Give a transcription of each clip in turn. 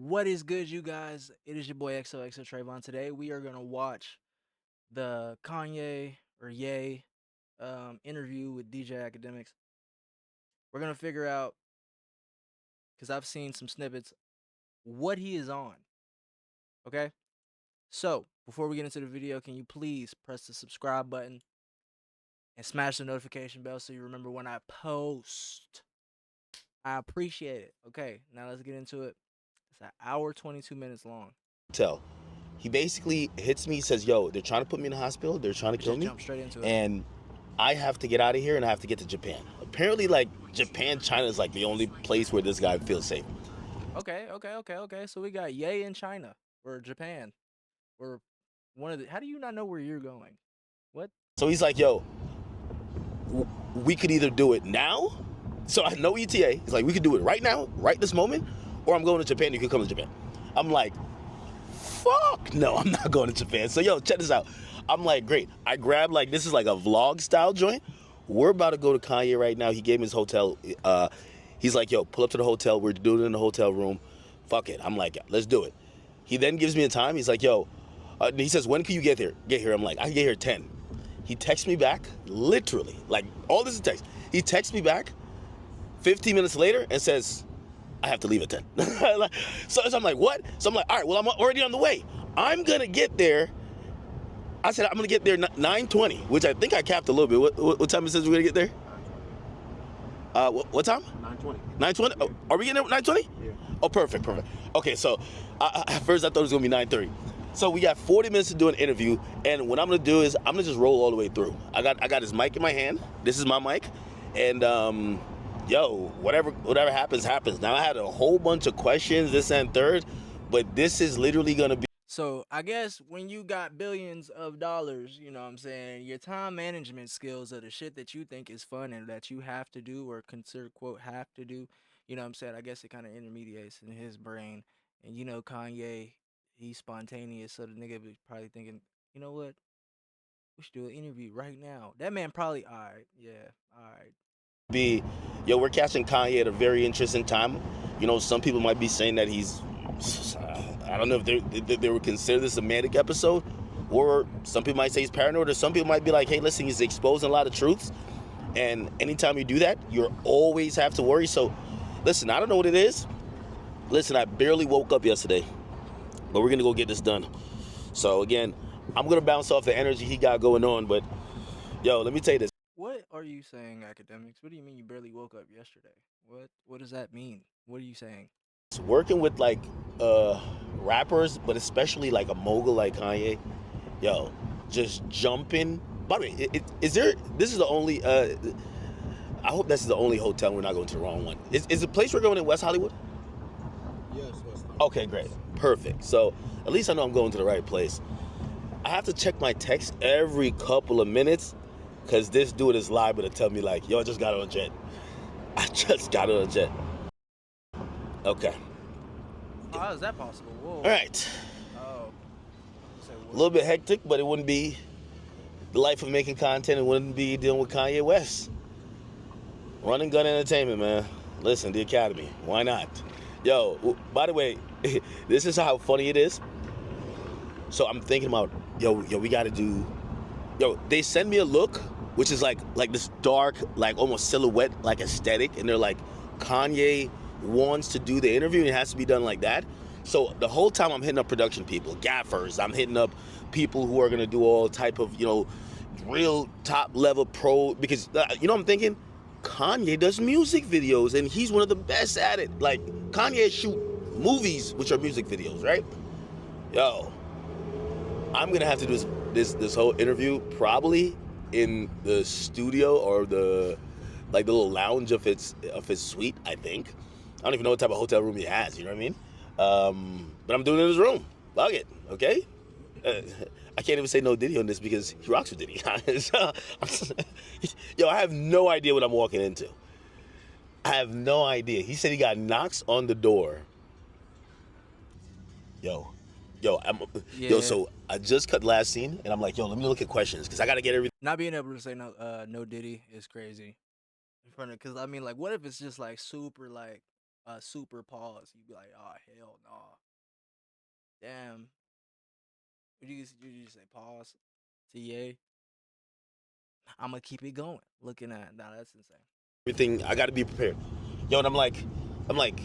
What is good, you guys? It is your boy xoxotrevan. Today we are gonna watch the Kanye or Ye interview with DJ Akademiks. We're gonna figure out, because I've seen some snippets, what he is on. Okay, so before we get into the video, can you please press the subscribe button and smash the notification bell so you remember when I post? I appreciate it. Okay, now let's get into it. It's an hour 22 minutes long. Tell. He basically hits me, says, yo, they're trying to put me in the hospital, they're trying to kill Just me, jump straight into it. and I have to get out of here and I have to get to Japan. Apparently, like, Japan, China is like the only place where this guy feels safe. Okay. So we got Ye in China or Japan or one of the. How do you not know where you're going? What? So he's like, yo, we could either do it now. So I know ETA. He's like, we could do it right now, right this moment, or I'm going to Japan. You can come to Japan. I'm like, fuck no, I'm not going to Japan. So yo, check this out. I'm like, great. I grabbed, like, this is like a vlog style joint. We're about to go to Kanye right now. He gave me his hotel. He's like, yo, pull up to the hotel. We're doing it in the hotel room. Fuck it. I'm like, let's do it. He then gives me a time. He's like, yo, he says, when can you get here? I'm like, I can get here at 10. He texts me back, literally, like, all this is text. He texts me back 15 minutes later and says, I have to leave at 10. so I'm like, what? So I'm like, all right, well, I'm already on the way. I'm going to get there. I said, I'm going to get there 9:20, which I think I capped a little bit. What time it says we're going to get there? What time? 9:20. 9:20? Yeah. Oh, are we getting there at 9:20? Yeah. Oh, perfect. Okay, so at first I thought it was going to be 9:30. So we got 40 minutes to do an interview, and what I'm going to do is I'm going to just roll all the way through. I got his mic in my hand. This is my mic. And yo, whatever happens. Now I had a whole bunch of questions, this and third, but this is literally going to be. So I guess when you got billions of dollars, you know what I'm saying, your time management skills are the shit that you think is fun and that you have to do or consider quote have to do. You know what I'm saying? I guess it kind of intermediates in his brain. And you know Kanye, he's spontaneous, so the nigga be probably thinking, you know what? We should do an interview right now. That man probably, all right, yeah, all right. We're catching Kanye at a very interesting time. You know, some people might be saying that he's, I don't know if they would consider this a manic episode, or some people might say he's paranoid, or some people might be like, hey, listen, he's exposing a lot of truths, and anytime you do that, you always have to worry. So, listen, I don't know what it is. Listen, I barely woke up yesterday, but we're gonna go get this done. So again, I'm gonna bounce off the energy he got going on, but yo, let me tell you this. What are you saying, academics? What do you mean you barely woke up yesterday? What does that mean? What are you saying? Working with like rappers, but especially like a mogul like Kanye, yo, just jumping. By the way, is there? This is the only. I hope this is the only hotel we're not going to the wrong one. Is the place we're going in West Hollywood? Yes, West Hollywood. Okay, great, perfect. So at least I know I'm going to the right place. I have to check my text every couple of minutes because this dude is liable to tell me like, yo, I just got on a jet. I just got on a jet. Okay. Oh, how is that possible? Whoa. All right. Oh. A little bit hectic, but it wouldn't be the life of making content. It wouldn't be dealing with Kanye West. Run and gun entertainment, man. Listen, the Academy. Why not? Yo, by the way, this is how funny it is. So I'm thinking about, yo, we got to do. Yo, they send me a look, which is like this dark, like almost silhouette, like aesthetic, and they're like, Kanye wants to do the interview, and it has to be done like that. So the whole time I'm hitting up production people, gaffers, I'm hitting up people who are gonna do all type of, real top level pro, because you know what I'm thinking? Kanye does music videos, and he's one of the best at it. Like, Kanye shoot movies, which are music videos, right? Yo, I'm gonna have to do this whole interview probably in the studio or the little lounge of his suite, I think. I don't even know what type of hotel room he has, you know what I mean? But I'm doing it in his room. Fuck it, okay? I can't even say no Diddy on this because he rocks with Diddy. Yo, I have no idea what I'm walking into. I have no idea. He said he got knocks on the door. Yo, so I just cut last scene, and I'm like, yo, let me look at questions, because I got to get everything. Not being able to say no Diddy is crazy. In front of, because I mean, like, what if it's just like super like a super pause. You'd be like, oh hell no, damn. Would you just say pause? TA. I'm gonna keep it going. Looking at now, that's insane. Everything, I got to be prepared. Yo, and I'm like, I'm like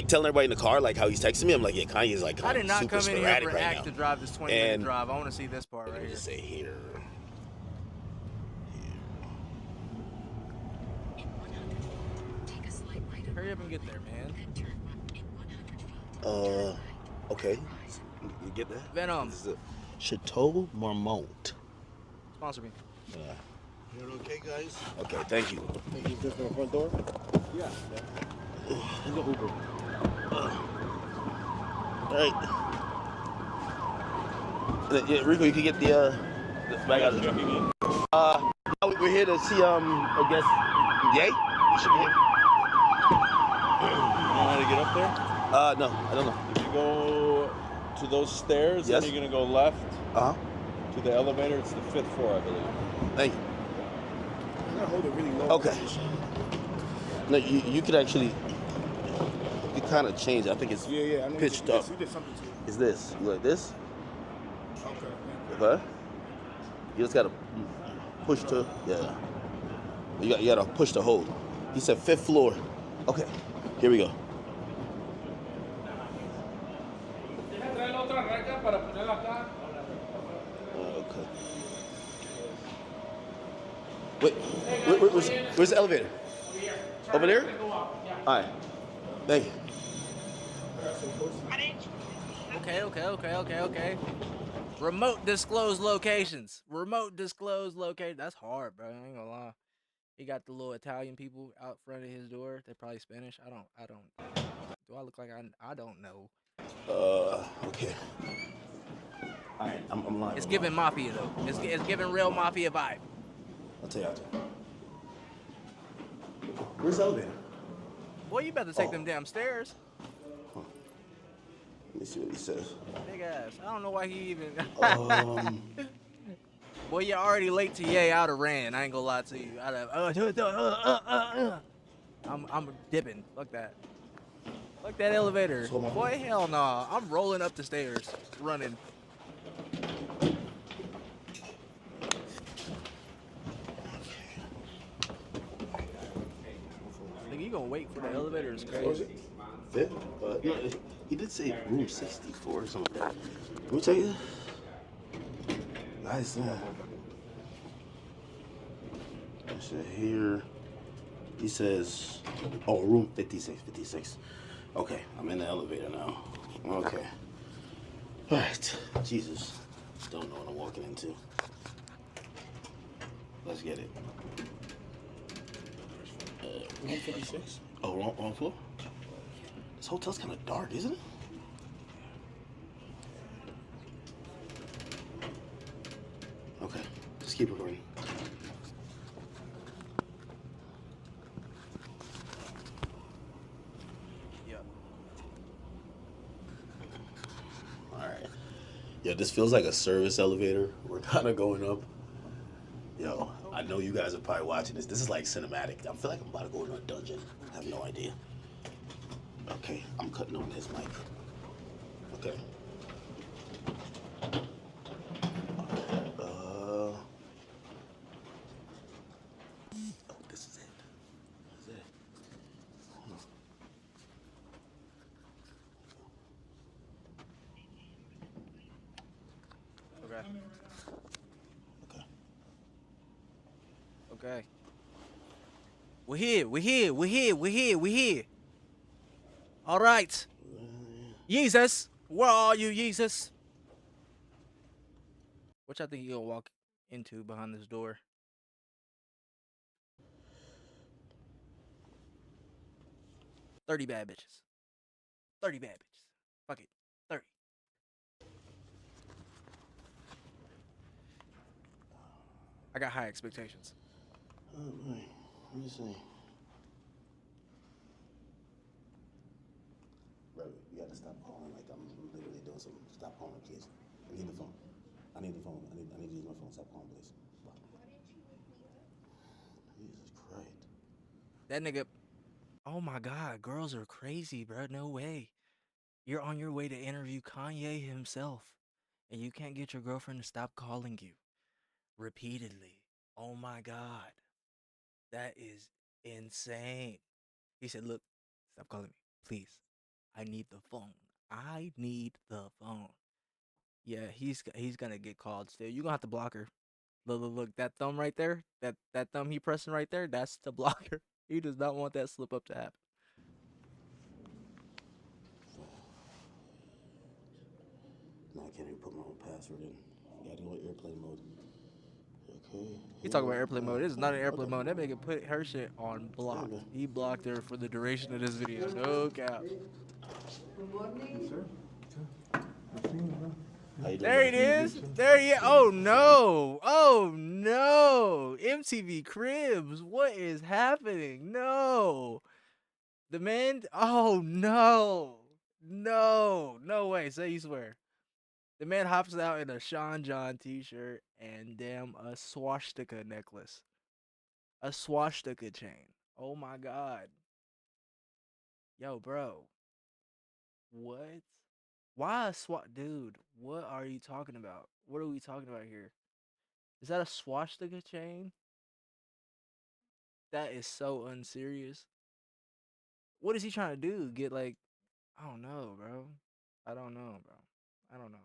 telling everybody in the car like how he's texting me. I'm like, yeah, Kanye's like I did not super come in here sporadic for right Act now. to drive this 20-minute And drive. I want to see this part let right me here. just say here. Hurry up and get there, man. Okay. You get that? Venom. This is a Chateau Marmont. Sponsor me. You're okay, guys? Okay, thank you. Thank you. Just for the front door? Yeah. Let's go Uber. All right. Yeah, Rico, you can get the bag out of the truck. Now we're here to see I guess Ye. You should be here. You know how to get up there? No, I don't know. If you go to those stairs, Yes. then you're gonna go left Uh huh. to the elevator. It's the 5th floor, I believe. Thank you. I'm gonna hold it really low. Okay. No, you could actually you kind of change. I think it's Yeah. I know pitched you up. did something to it. Is this? You like this? Okay. Okay. You just gotta push to yeah. You gotta push to hold. He said 5th floor. Okay. Here we go. Okay. Wait, where's the elevator? Over there? All right. Thank you. Okay. Remote disclosed locations. That's hard, bro. I ain't gonna lie. He got the little Italian people out front of his door. They're probably Spanish. I don't. Do I look like I don't know. Okay. All right, I'm live. It's I'm giving live. mafia though. It's giving real mafia vibe. I'll tell you after. Where's the elevator? Boy, you better take them damn stairs. Let me see what he says. Big ass. I don't know why he even. Um, Boy, you're already late to Yay. I'd have ran. I ain't gonna lie to you. I'm dipping. Fuck that. Fuck that elevator. So my- Boy, hell no. I'm rolling up the stairs, running. Nigga, you gonna wait for the elevator? It's crazy. 5th? No, he did say room 64 or something like that. Let me tell you. Nice, man. So here, he says, oh, room 56. Okay, I'm in the elevator now. Okay. All right, Jesus. Don't know what I'm walking into. Let's get it. Room 56? Oh, wrong floor? This hotel's kind of dark, isn't it? Okay, just keep recording. Yep. All right. Yeah, this feels like a service elevator. We're kind of going up. Yo, I know you guys are probably watching this. This is like cinematic. I feel like I'm about to go into a dungeon. I have no idea. Okay, I'm cutting on this mic. Okay. Oh, this is it. This is it. Okay. Okay. Okay. We're here. All right. Jesus. Where are you, Jesus? Which I think you'll walk into behind this door. $30 bad bitches. 30 bad bitches. Fuck it. 30. I got high expectations. Oh, boy. What do you say? Bro, you gotta stop calling like I'm literally doing something. Stop calling, please. I need the phone. I need to use my phone. Stop calling, please. Jesus Christ. That nigga. Oh my God, girls are crazy, bro. No way. You're on your way to interview Kanye himself, and you can't get your girlfriend to stop calling you repeatedly. Oh my God, that is insane. He said, "Look, stop calling me, please. I need the phone. I need the phone." Yeah, he's gonna get called still. You gonna have to block her. Look, that thumb right there, that thumb he pressing right there, that's the blocker. He does not want that slip up to happen. No, I can't even put my own password in. You gotta go in airplane mode. Okay. He talking about Yeah. airplane mode. This is not an Okay. airplane mode. That make it put her shit on Hey, blocked. man. He blocked her for the duration of this video. No cap. Good morning. Yes, sir. How you doing, There brother? it is. There he. Oh no. Oh no. MTV Cribs. What is happening? No. The man. Oh no. No. No way. Say you swear. The man hops out in a Sean John t-shirt and damn a swastika necklace. A swastika chain. Oh my god. Yo, bro. What? Why a swat dude? What are you talking about? What are we talking about here? Is that a swastika chain? That is so unserious. What is he trying to do? Get like I don't know, bro. I don't know, bro. I don't know.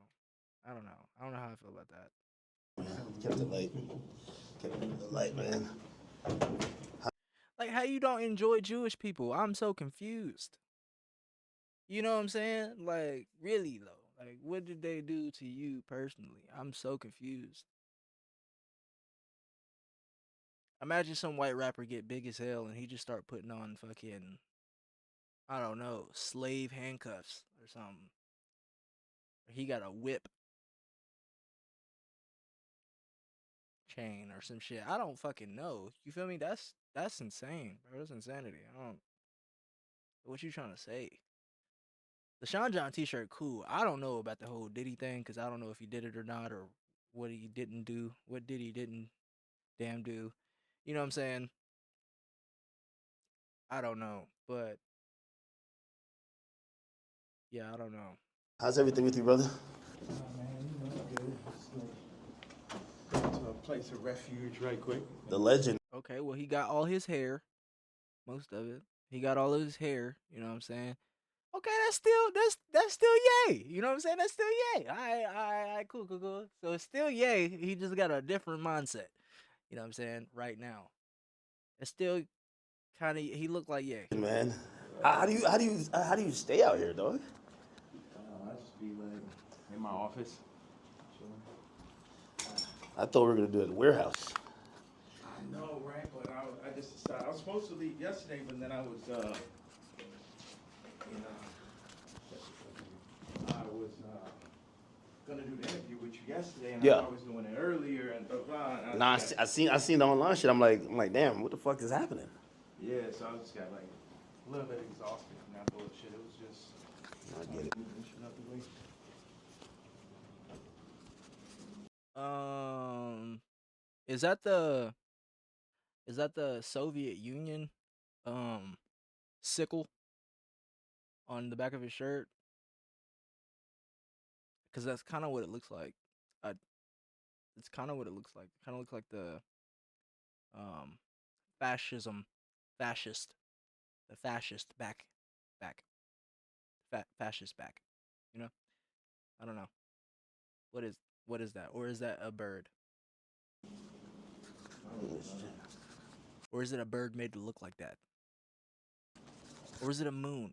I don't know. I don't know how I feel about that. Kept it light. Kept it light, man. Like how you don't enjoy Jewish people? I'm so confused. You know what I'm saying? Like really though. Like what did they do to you personally? I'm so confused. Imagine some white rapper get big as hell and he just start putting on fucking I don't know, slave handcuffs or something. Or he got a whip chain or some shit. I don't fucking know. You feel me? That's insane, bro. That's insanity. I don't. What you trying to say? The Sean John T-shirt, cool. I don't know about the whole Diddy thing because I don't know if he did it or not or what he didn't do. What did he didn't damn do? You know what I'm saying? I don't know, but yeah, I don't know. How's everything with you, brother? Man, you know, good. Just like go to a place of refuge right quick. The legend. Okay, well he got all his hair, most of it. He got all of his hair. You know what I'm saying? Okay, that's still yay. You know what I'm saying? That's still yay. All right, cool. So it's still yay. He just got a different mindset. You know what I'm saying? Right now, it's still kind of. He looked like yay. Man. How do you stay out here, dog? I just be like in my office. Chilling. I thought we were gonna do it at the warehouse. I know, right? But I just decided I was supposed to leave yesterday, but then I was you know, I was gonna do the interview with you yesterday, and Yeah. I was doing it earlier and blah blah. And Nah, just I seen the online shit. I'm like, damn, what the fuck is happening? yeah, so I just got like a little bit exhausted from that bullshit. It was just I get it. moving shit out the way. Um, is that the Soviet Union sickle on the back of his shirt? Because that's kind of what it looks like. I, it's kind of what it looks like. Kind of looks like the um fascism, fascist, the fascist back, fascist back. You know, I don't know what is that, or is that a bird, or is it a bird made to look like that, or is it a moon,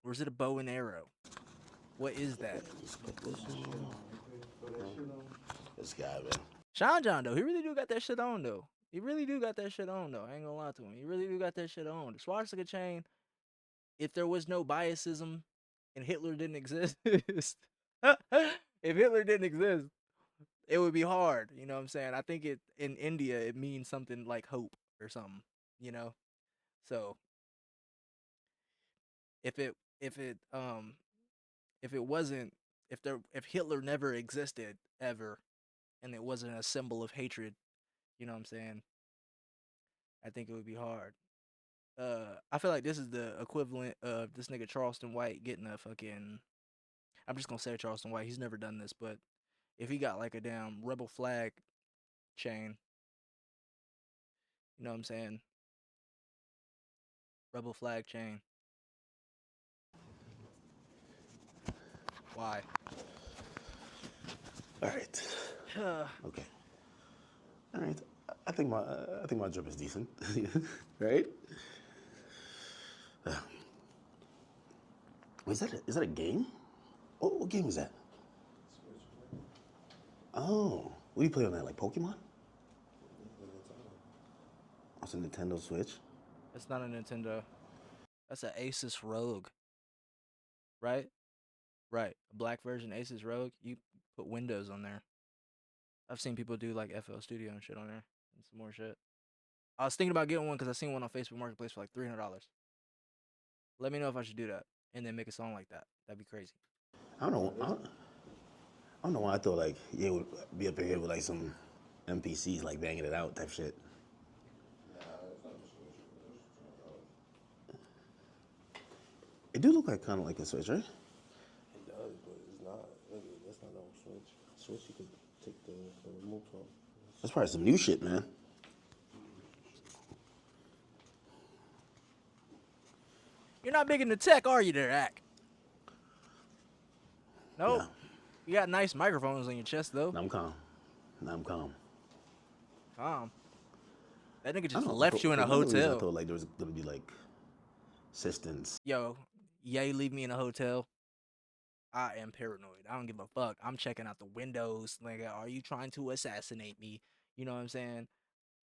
or is it a bow and arrow? What is that? This guy, man. Sean John though, he really do got that shit on though. He really do got that shit on though. I ain't gonna lie to him. He really do got that shit on. The swastika chain. If there was no biasism and Hitler didn't exist, if Hitler didn't exist, it would be hard. You know what I'm saying? I think it in India it means something like hope or something. You know, so if it if it if it wasn't if Hitler never existed ever and it wasn't a symbol of hatred, you know what I'm saying? I think it would be hard. I feel like this is the equivalent of this nigga Charleston White getting a fucking. I'm just gonna say Charleston White. He's never done this, but if he got like a damn rebel flag chain, you know what I'm saying? Rebel flag chain. Why? All right. Okay. All right. I think my drip is decent, right? Wait, is that a game? What game is that? Oh, what do you play on that? Like Pokemon? It's a Nintendo Switch. It's not a Nintendo. That's an Asus Rogue. Right? Right. A black version Asus Rogue. You put Windows on there. I've seen people do like FL Studio and shit on there and some more shit. I was thinking about getting one because I seen one on Facebook Marketplace for like $300. Let me know if I should do that and then make a song like that. That'd be crazy. I don't know. I don't know why I thought like it would be up in here with like some NPCs like banging it out type shit. It do look like kind of like a Switch, right? It does, but it's not. That's not no Switch. Switch you could take the remote from. That's probably some new shit, man. You're not big into tech, are you there, Ak? Nope. No. You got nice microphones on your chest, though. I'm calm. Calm. That nigga I just don't know, left you in a for one reason hotel. I thought like there was gonna be like assistance. Yo, Ye leave me in a hotel. I am paranoid. I don't give a fuck. I'm checking out the windows. Nigga, are you trying to assassinate me? You know what I'm saying?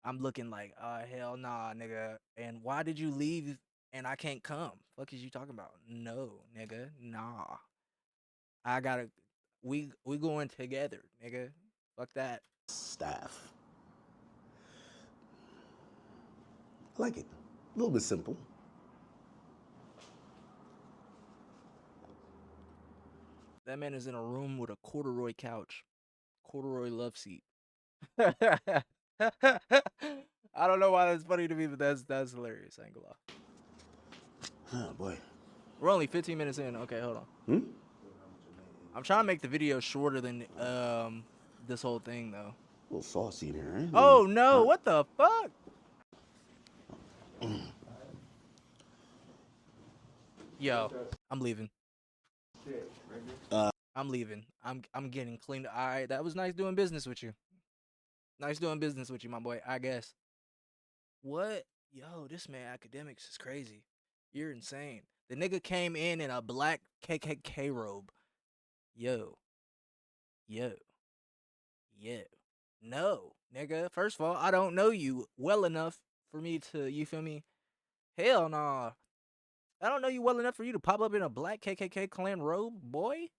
I'm looking like, hell nah, nigga. And why did you leave and I can't come? Fuck is you talking about? No, nigga, nah. I gotta. We going together, nigga. Fuck that. Staff. I like it. A little bit simple. That man is in a room with a corduroy couch, corduroy love seat. I don't know why that's funny to me, but that's hilarious. I ain't gonna lie. Oh boy. We're only 15 minutes in. Okay, hold on. I'm trying to make the video shorter than this whole thing though. A little saucy in here, right? Oh no! What the fuck? Yo, I'm leaving. I'm leaving. I'm getting cleaned. All right, that was nice doing business with you. Nice doing business with you, my boy. I guess. What? Yo, this man Akademiks is crazy. You're insane. The nigga came in a black KKK robe. Yo. No, nigga. First of all, I don't know you well enough for me to, you feel me? Hell nah. I don't know you well enough for you to pop up in a black KKK clan robe, boy.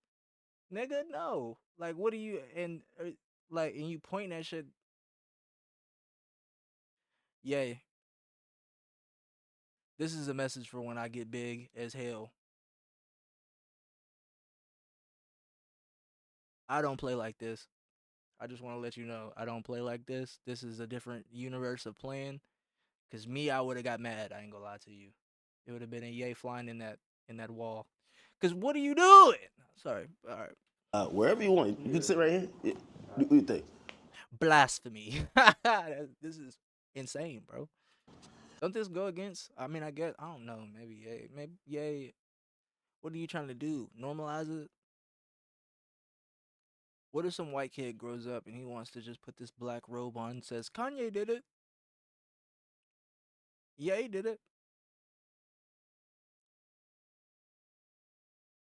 Nigga, no. Like, what are you, and you point that shit. Yay. This is a message for when I get big as hell. I don't play like this. I just want to let you know, I don't play like this. This is a different universe of playing. Cause me, I would have got mad. I ain't gonna lie to you. It would have been a yay flying in that wall. Cause what are you doing? Sorry. All right. Wherever you want. You can sit right here. Yeah. What do you think? Blasphemy. This is insane, bro. Don't this go against? I mean, I guess I don't know. Maybe yay. Maybe yay. What are you trying to do? Normalize it? What if some white kid grows up and he wants to just put this black robe on and says, Kanye did it? Ye did it.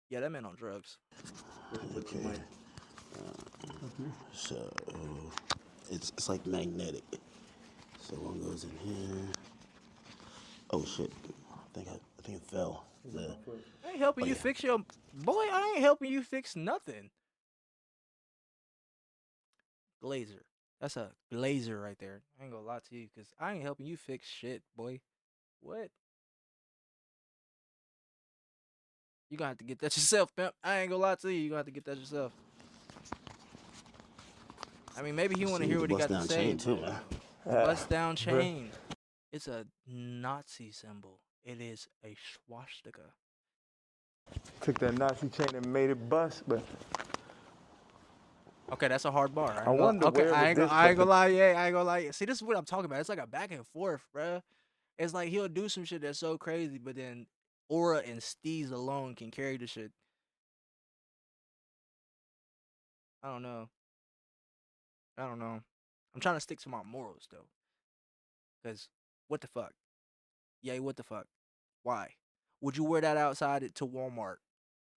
Yeah, that man on drugs. Okay. So it's like magnetic. So one goes in here. Oh shit! I think it fell. I ain't helping you fix your boy. I ain't helping you fix nothing. Glazer. That's a glazer right there. I ain't gonna lie to you, cause I ain't helping you fix shit, boy. What? You gonna have to get that yourself, pimp. I ain't gonna lie to you. You gonna have to get that yourself. I mean, maybe he want to hear what he got to say. Too, man. Bust down chain. It's a Nazi symbol. It is a swastika. Took that Nazi chain and made it bust, but Okay, that's a hard bar. I wonder Okay, where would this I put ain't gonna the lie. Yeah, I ain't gonna lie. See, this is what I'm talking about. It's like a back and forth, bruh. It's like he'll do some shit that's so crazy, but then Aura and Steez alone can carry the shit. I don't know. I don't know. I'm trying to stick to my morals though, cause what the fuck? Yay, what the fuck? Why? Would you wear that outside to Walmart?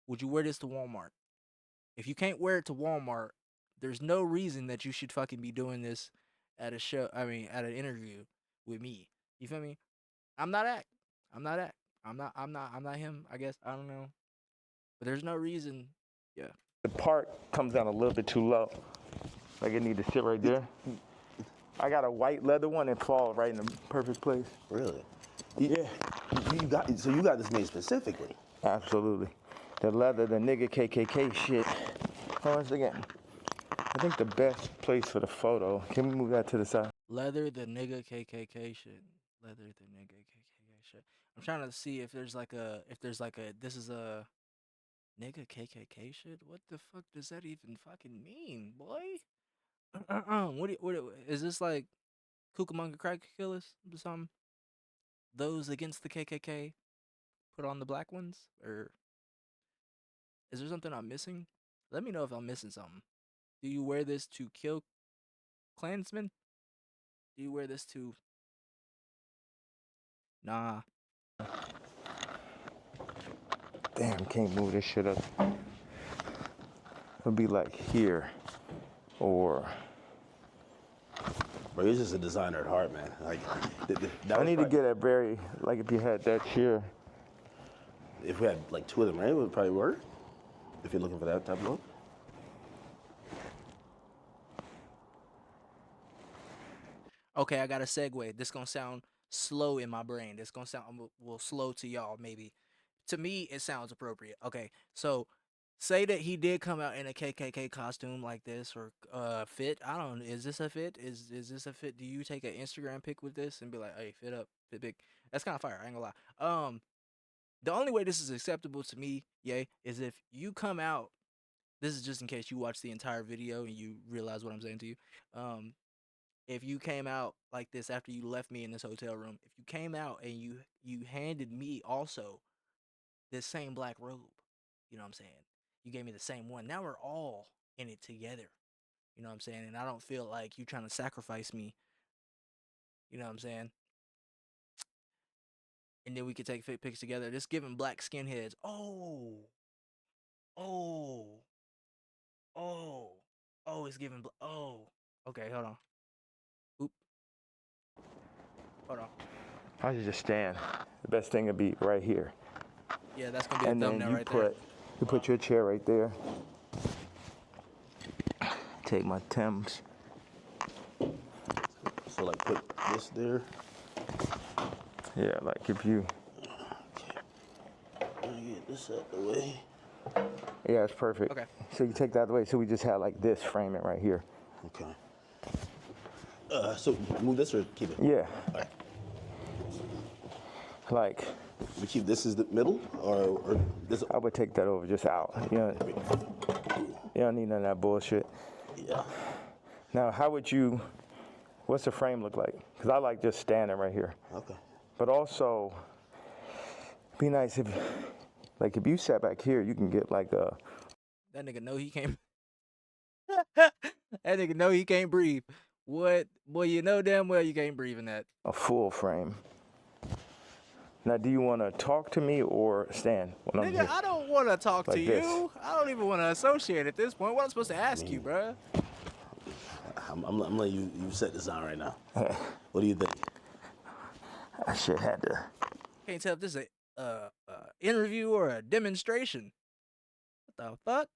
Would you wear this to Walmart? If you can't wear it to Walmart, there's no reason that you should fucking be doing this at a show. I mean, at an interview with me. You feel me? I'm not act. I'm not act. I'm not him. I guess I don't know. But there's no reason. Yeah. the part comes down a little bit too low. Like it need to sit right there. I got a white leather one that falls right in the perfect place. Really? Yeah, You got this made specifically. absolutely. The leather, the nigga KKK shit. Hold on a second. I think the best place for the photo. Can we move that to the side? Leather the nigga KKK shit. Leather the nigga KKK shit. I'm trying to see if there's like a this is a nigga KKK shit. What the fuck does that even fucking mean, boy? Is this like Cucamonga crack killers or something? Those against the KKK put on the black ones, or is there something I'm missing? Let me know if I'm missing something. Do you wear this to kill Klansmen? Do you wear this to? Nah. Damn, can't move this shit up. It'll be like here, or Bro, you're just a designer at heart, man. Like, I need to get a very, like if you had that here. If we had like two of them, right, it would probably work. If you're looking for that type of look. Okay, I got a segue. This gonna sound slow in my brain. This gonna sound well slow to y'all maybe. To me, it sounds appropriate. Okay, so say that he did come out in a KKK costume like this or fit. I don't. Is this a fit? Is this a fit? Do you take an Instagram pic with this and be like, hey, fit up, fit big? That's kind of fire. I ain't gonna lie. The only way this is acceptable to me, yay, is if you come out. This is just in case you watch the entire video and you realize what I'm saying to you. If you came out like this after you left me in this hotel room, if you came out and you handed me also this same black robe, you know what I'm saying? You gave me the same one. Now we're all in it together. You know what I'm saying? And I don't feel like you trying to sacrifice me. You know what I'm saying? And then we could take fit pics together. Just giving black skinheads. Oh, oh, oh, it's giving. Oh, okay, hold on. Oop, hold on. I should just stand. The best thing would be right here. Yeah, that's gonna be And the then thumbnail you right put, there. you put your chair right there. Take my Timbs. So like put this there. Yeah, like if you. Let me get this out the way. Yeah, it's perfect. Okay. So you take that out of the way. So we just have like this, frame it right here. Okay. So move this or keep it? Yeah. All right. Like, We keep this as the middle, or this? I would take that over just out. You don't need none of that bullshit. Yeah. Now, how would you, what's the frame look like? Because I like just standing right here. Okay. But also, be nice if, like if you sat back here, you can get like a. That nigga know he can't. That nigga know he can't breathe. What? Boy, you know damn well you can't breathe in that. A full frame. Now, do you want to talk to me or stand when I'm Nigga, here? I don't want to talk to Like you. this. I don't even want to associate at this point. What I'm supposed to ask you, bruh? I'm letting you set this on right now. What do you think? I should have to. Can't tell if this is a interview or a demonstration. What the fuck?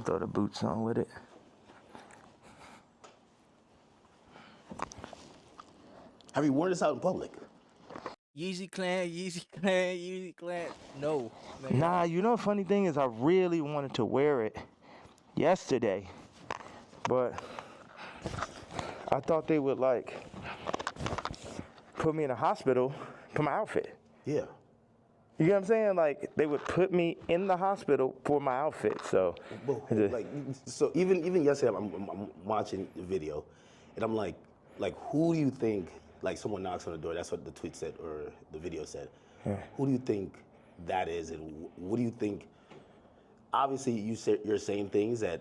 Throw the boots on with it. Have you worn this out in public? Yeezy Clan, Yeezy Clan, Yeezy Clan. No. Nigga. Nah, you know, funny thing is, I really wanted to wear it yesterday, but I thought they would like put me in a hospital for my outfit. Yeah. You know what I'm saying? Like, they would put me in the hospital for my outfit. So, But who, like, so even yesterday, I'm watching the video, and I'm like, who do you think? Like, someone knocks on the door. That's what the tweet said or the video said. yeah. Who do you think that is, and what do you think? Obviously, you're saying things that.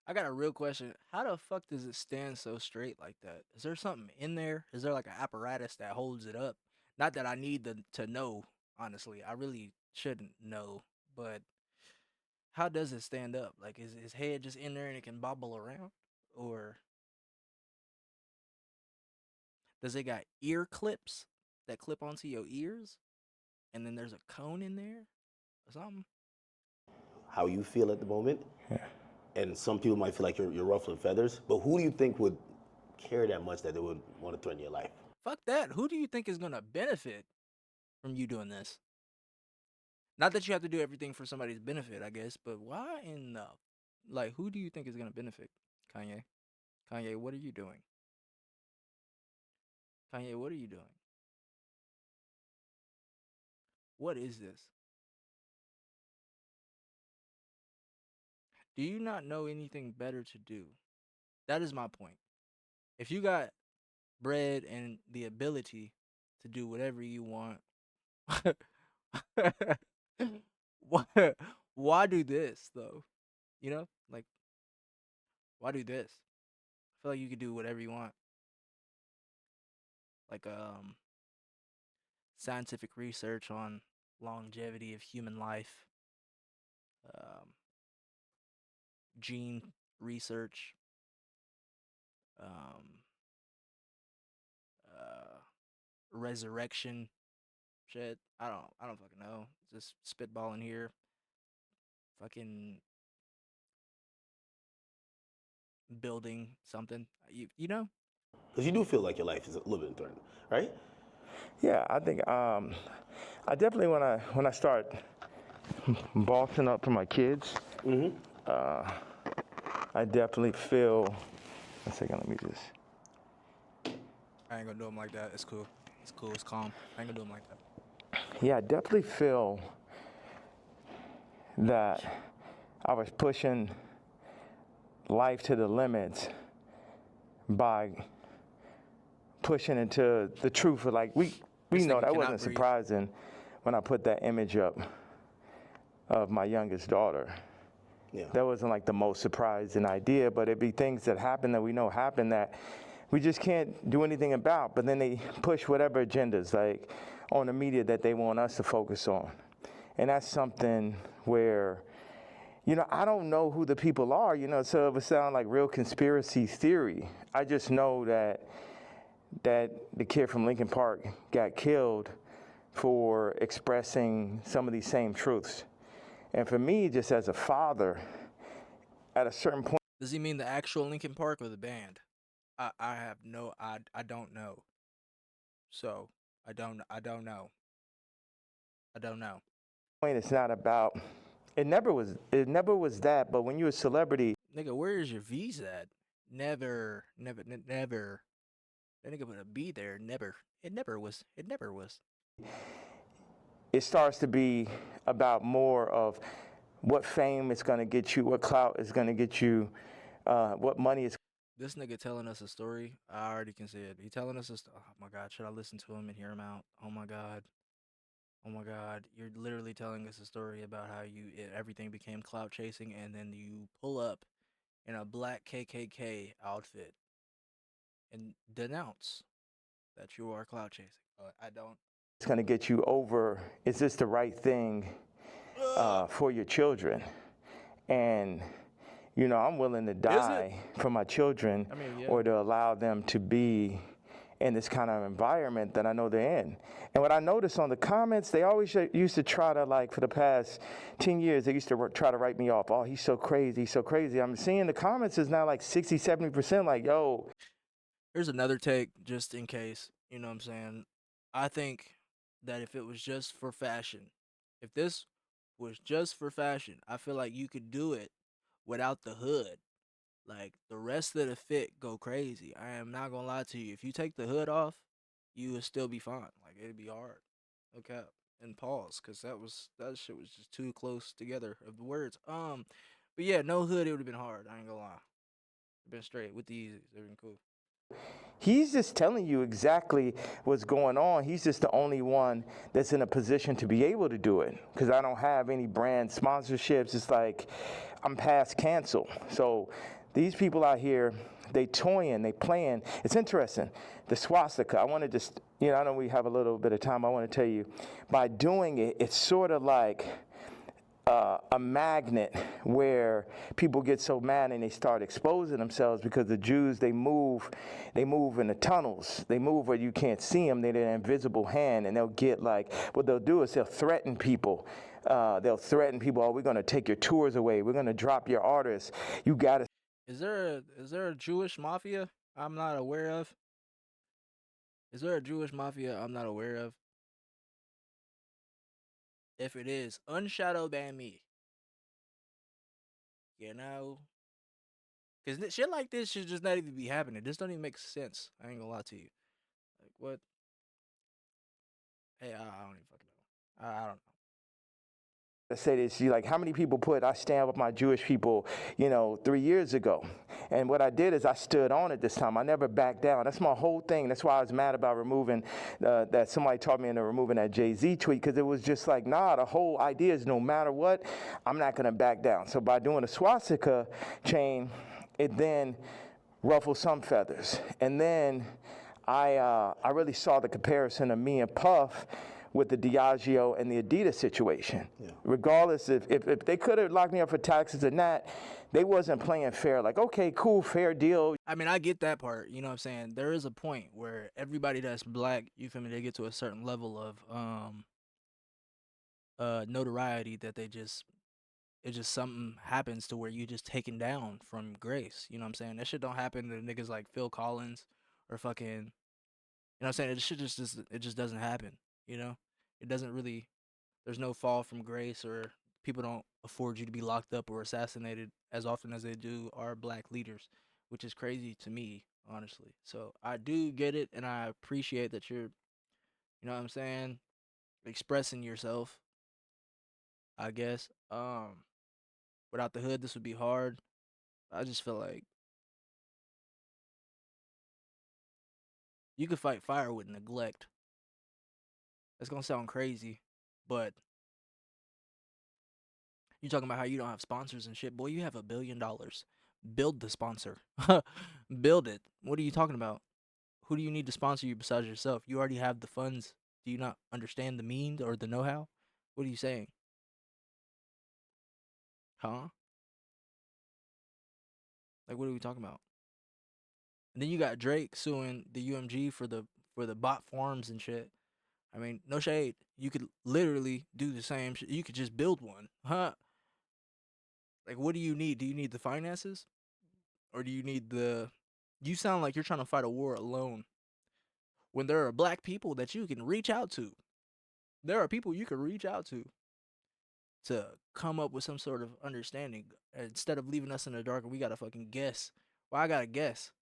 I got a real question. How the fuck does it stand so straight like that? Is there something in there? Is there like an apparatus that holds it up? Not that I need to know, honestly. I really shouldn't know, but how does it stand up? Like, is his head just in there and it can bobble around? Or does it got ear clips that clip onto your ears? And then there's a cone in there or something? How you feel at the moment, Yeah. and some people might feel like you're ruffling feathers. But who do you think would care that much that they would want to threaten your life? Fuck that. Who do you think is going to benefit from you doing this? Not that you have to do everything for somebody's benefit, I guess, but why in the like who do you think is gonna benefit? Kanye? Kanye, what are you doing? Kanye, what are you doing? What is this? Do you not know anything better to do? That is my point. If you got bread and the ability to do whatever you want, why why do this though? You know? Like why do this? I feel like you could do whatever you want. Like scientific research on longevity of human life, um, gene research, um, uh, resurrection shit. I don't fucking know. Just spitballing here. Fucking building something. You know? Because you do feel like your life is a little bit threatened, right? Yeah, I think I definitely when I start bossing up for my kids, I definitely feel. One second, let me just. I ain't gonna do them like that. It's cool. It's cool. It's calm. I ain't gonna do them like that. Yeah, I definitely feel that I was pushing life to the limits by pushing into the truth of like we This know nigga that cannot wasn't breathe. surprising when I put that image up of my youngest daughter. Yeah. That wasn't like the most surprising idea, but it'd be things that happen that we know happen that we just can't do anything about. But then they push whatever agendas like on the media that they want us to focus on. And that's something where, you know, I don't know who the people are, you know, so it would sound like real conspiracy theory. I just know that the kid from Lincoln Park got killed for expressing some of these same truths. And for me, just as a father, at a certain point, Does he mean the actual Linkin Park or the band? I have no I don't know. So I don't know. I don't know. it's not about. It never was. It never was that. But when you're a celebrity, Nigga, where is your visa at? Never. That nigga put a B there. Never. It never was. It never was. it starts to be about more of what fame is going to get you, what clout is going to get you, what money is. This nigga telling us a story. I already can see it. He telling us a story. Oh my god, should I listen to him and hear him out? Oh my god. Oh my god, you're literally telling us a story about how everything became clout chasing, and then you pull up in a black KKK outfit and denounce that you are clout chasing. I don't. It's going to get you over. Is this the right thing for your children? And you know, I'm willing to die for my children, I mean, yeah. or to allow them to be in this kind of environment that I know they're in. And what I noticed on the comments, they always used to try to, like, for the past 10 years, they used to try to write me off. Oh, he's so crazy, he's so crazy. I'm seeing the comments is now like 60, 70% like, yo. Here's another take, just in case. You know what I'm saying? I think that if it was just for fashion, if this was just for fashion, I feel like you could do it without the hood. Like the rest of the fit go crazy. I am not gonna lie to you. If you take the hood off, you would still be fine. Like it'd be hard. Okay. And pause, cause that shit was just too close together of the words. But yeah, no hood, it would have been hard. I ain't gonna lie. Been straight with the Yeezys. They've been cool. He's just telling you exactly what's going on. He's just the only one that's in a position to be able to do it, because I don't have any brand sponsorships. It's like I'm past cancel. So these people out here, they toying, they playing. It's interesting. The swastika, I want to just, I know we have a little bit of time. I want to tell you, by doing it, it's sort of like a magnet where people get so mad and they start exposing themselves, because the Jews, they move in the tunnels. They move where you can't see them. They're an invisible hand, and they'll get like, what they'll do is they'll threaten people. Oh, we're going to take your tours away. We're going to drop your artists. You got to. Is there a Jewish mafia I'm not aware of? Is there a Jewish mafia I'm not aware of? If it is, unshadow ban me. You know? Because shit like this should just not even be happening. This don't even make sense. I ain't gonna lie to you. Like, what? Hey, I don't even fucking know. I don't know. To say this, you like, how many people put I stand with my Jewish people, 3 years ago? And what I did is I stood on it this time. I never backed down. That's my whole thing. That's why I was mad about removing that. Somebody taught me into removing that Jay-Z tweet, because it was just like, nah, the whole idea is no matter what, I'm not going to back down. So by doing a swastika chain, it then ruffled some feathers. And then I really saw the comparison of me and Puff with the Diageo and the Adidas situation. Yeah. Regardless, if they could have locked me up for taxes and that, they wasn't playing fair. Like, okay, cool, fair deal. I mean, I get that part. You know what I'm saying? There is a point where everybody that's black, you feel me, they get to a certain level of notoriety that it just something happens to where you just taken down from grace. You know what I'm saying? That shit don't happen to niggas like Phil Collins or fucking, you know what I'm saying? It just doesn't happen, you know? It doesn't really, there's no fall from grace, or people don't afford you to be locked up or assassinated as often as they do our black leaders, which is crazy to me, honestly. So I do get it, and I appreciate that you're, you know what I'm saying, expressing yourself, I guess. Without the hood, this would be hard. I just feel like you could fight fire with neglect. That's gonna sound crazy, but you talking about how you don't have sponsors and shit. Boy, you have $1 billion. Build the sponsor. Build it. What are you talking about? Who do you need to sponsor you besides yourself? You already have the funds. Do you not understand the means or the know-how? What are you saying? Huh? Like, what are we talking about? And then you got Drake suing the UMG for the bot farms and shit. I mean, no shade. You could literally do the same shit. You could just build one, huh? Like, what do you need? Do you need the finances, or do you need the? You sound like you're trying to fight a war alone. When there are black people that you can reach out to, there are people you can reach out to come up with some sort of understanding, instead of leaving us in the dark and we gotta fucking guess. Well, I gotta guess.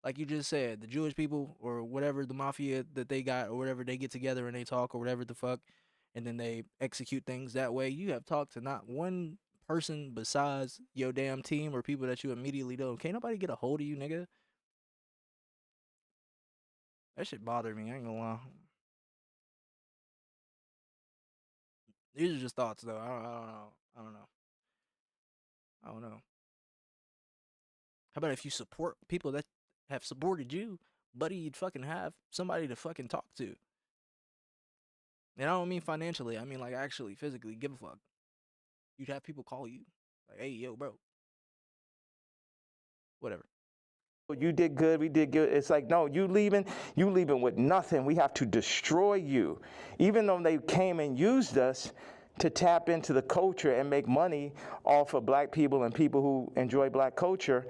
Like you just said, the Jewish people or whatever, the mafia that they got or whatever, they get together and they talk or whatever the fuck, and then they execute things that way. You have talked to not one person besides your damn team or people that you immediately know. Can't nobody get a hold of you, nigga. That shit bothered me. I ain't gonna lie. These are just thoughts, though. I don't know. I don't know. I don't know. How about if you support people that have supported you, buddy? You'd fucking have somebody to fucking talk to. And I don't mean financially. I mean like actually physically give a fuck. You'd have people call you like, "Hey, yo, bro." Whatever. You did good, we did good. It's like, no, you leaving with nothing. We have to destroy you. Even though they came and used us to tap into the culture and make money off of black people and people who enjoy black culture.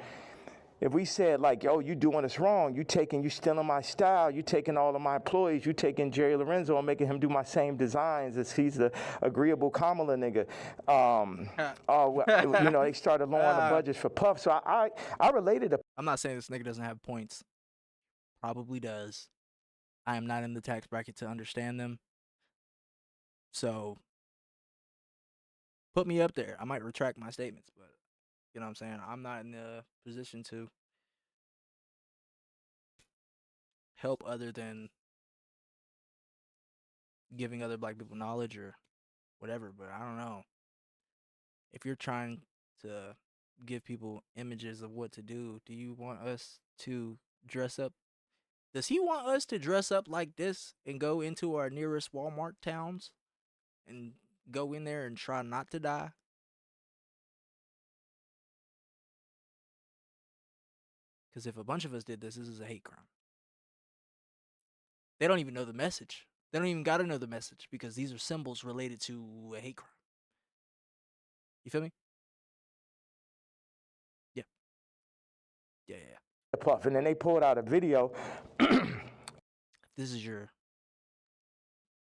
If we said like, yo, you doing this wrong, you stealing my style, you taking all of my employees, you taking Jerry Lorenzo and making him do my same designs as he's the agreeable Kamala nigga. They started lowering the budgets for Puff. So I related to. I'm not saying this nigga doesn't have points. Probably does. I am not in the tax bracket to understand them. So put me up there. I might retract my statements, but you know what I'm saying? I'm not in the position to help other than giving other black people knowledge or whatever, but I don't know. If you're trying to give people images of what to do you want us to dress up? Does he want us to dress up like this and go into our nearest Walmart towns and go in there and try not to die? Because if a bunch of us did this is a hate crime. They don't even know the message. They don't even got to know the message because these are symbols related to a hate crime. You feel me? Yeah. Yeah. Puff, and then they pulled out a video. This is your.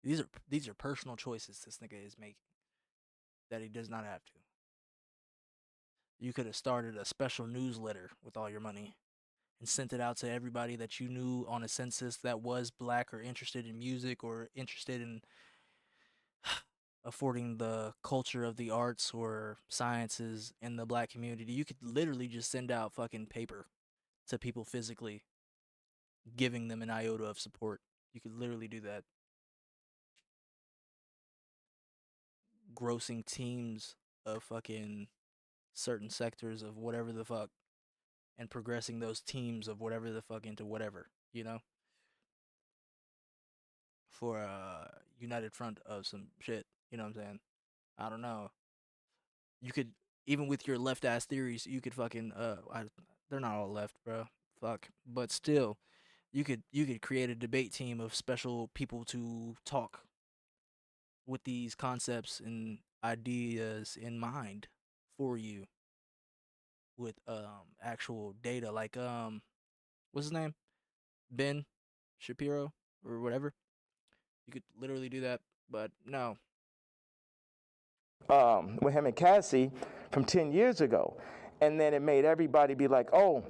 These are personal choices this nigga is making that he does not have to. You could have started a special newsletter with all your money and sent it out to everybody that you knew on a census that was black or interested in music or interested in affording the culture of the arts or sciences in the black community. You could literally just send out fucking paper to people physically, giving them an iota of support. You could literally do that. Grossing teams of fucking certain sectors of whatever the fuck and progressing those teams of whatever the fuck into whatever, you know? For a united front of some shit, you know what I'm saying? I don't know. You could, even with your left ass theories, you could fucking they're not all left, bro. Fuck. But still, you could create a debate team of special people to talk with these concepts and ideas in mind for you with actual data, like what's his name? Ben Shapiro or whatever. You could literally do that, but no. With him and Cassie from 10 years ago. And then it made everybody be like, oh,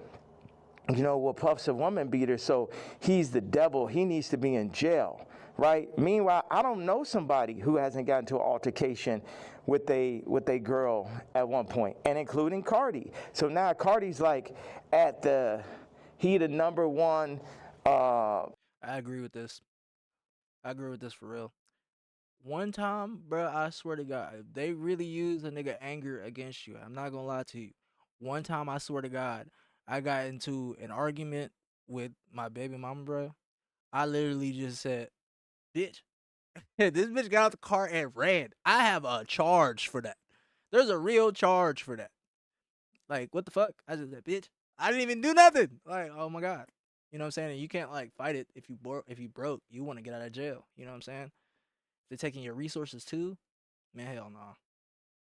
you know, well, Puff's a woman beater, so he's the devil. He needs to be in jail, right? Meanwhile, I don't know somebody who hasn't gotten into an altercation with a girl at one point, and including Cardi. So now Cardi's like he the number one. I agree with this. I agree with this for real. One time, bro, I swear to God, if they really use a nigga anger against you, I'm not gonna lie to you. One time, I swear to God, I got into an argument with my baby mama, bro. I literally just said, bitch. This bitch got out the car and ran. I have a charge for that. There's a real charge for that. Like, what the fuck? I just said, bitch. I didn't even do nothing. Like, oh my God. You know what I'm saying? And you can't like fight it if you broke. You want to get out of jail. You know what I'm saying? If they're taking your resources too, man, hell no.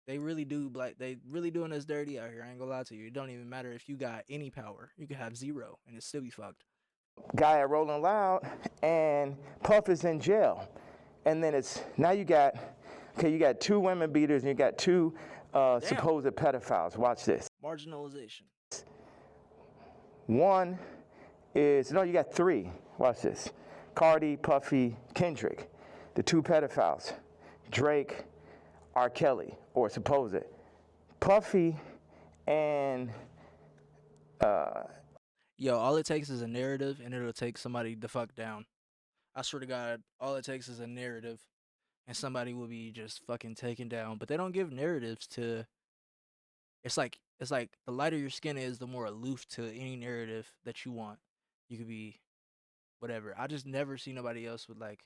They really do they really doing us dirty out here. I ain't gonna lie to you. It don't even matter if you got any power. You could have zero and it still be fucked. Guy at Rolling Loud, and Puff is in jail. And then now you got two women beaters and you got two supposed pedophiles. Watch this. Marginalization. One is, no, you got three. Watch this. Cardi, Puffy, Kendrick. The two pedophiles. Drake, R. Kelly, or supposed. Puffy and Yo, all it takes is a narrative and it'll take somebody the fuck down. I swear to God, all it takes is a narrative and somebody will be just fucking taken down. But they don't give narratives to. It's like the lighter your skin is, the more aloof to any narrative that you want. You could be whatever. I just never see nobody else with like,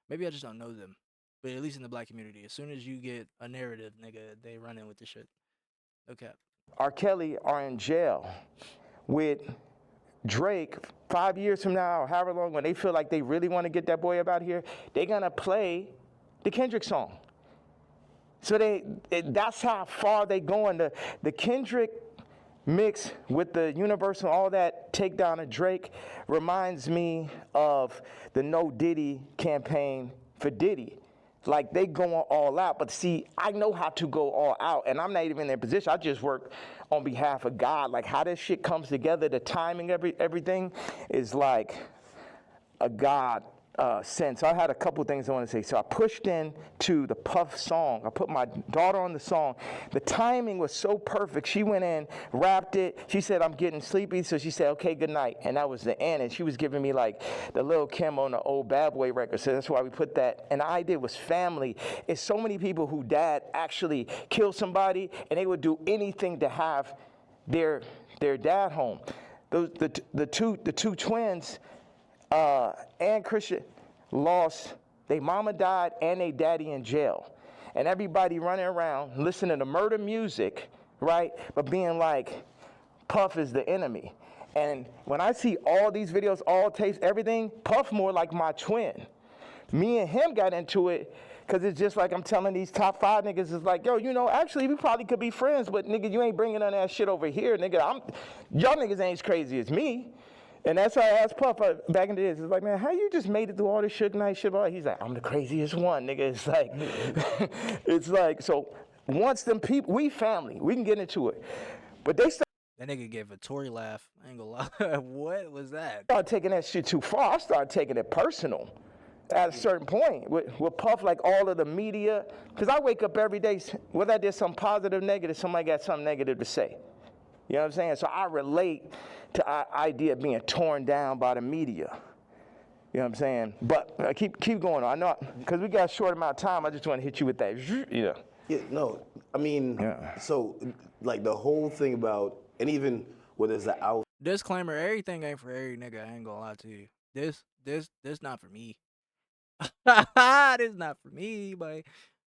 maybe I just don't know them. But at least in the black community, as soon as you get a narrative, nigga, they run in with the shit. Okay. R. Kelly are in jail with Drake 5 years from now, or however long, when they feel like they really want to get that boy up out here, they're gonna play the Kendrick song. So that's how far they going. The Kendrick mix with the Universal, all that takedown of Drake reminds me of the No Diddy campaign for Diddy. Like, they going all out. But see, I know how to go all out, and I'm not even in their position. I just work on behalf of God. Like, how this shit comes together, the timing, everything is like a God sense. I had a couple things I want to say. So I pushed in to the Puff song. I put my daughter on the song. The timing was so perfect. She went in, rapped it. She said, I'm getting sleepy. So she said, okay, good night. And that was the end. And she was giving me like the Lil' Kim on the old Bad Boy record. So that's why we put that. And the idea was family. It's so many people who dad actually killed somebody and they would do anything to have their dad home. The two twins, and Christian lost, their mama died and their daddy in jail. And everybody running around listening to murder music, right? But being like, Puff is the enemy. And when I see all these videos, all tapes, everything, Puff more like my twin. Me and him got into it because it's just like I'm telling these top 5 niggas, it's like, yo, you know, actually we probably could be friends, but nigga, you ain't bringing none of that shit over here, nigga. Y'all niggas ain't as crazy as me. And that's why I asked Puff back in the days. It's like, man, how you just made it through all this Suge Knight shit? He's like, I'm the craziest one, nigga. It's like, it's like, so once them people, we family, we can get into it. But they That nigga gave a Tory laugh. I ain't gonna lie. What was that? started taking that shit too far. I started taking it personal at a certain point. With Puff, like all of the media, because I wake up every day, whether I did something positive, negative, somebody got something negative to say. You know what I'm saying? So I relate to the idea of being torn down by the media. You know what I'm saying? But keep going on. I know, because we got a short amount of time, I just want to hit you with that. Yeah. Yeah, no, I mean, so, like, the whole thing about, and even whether it's the out. Disclaimer, everything ain't for every nigga. I ain't gonna lie to you. This not for me. This not for me, boy.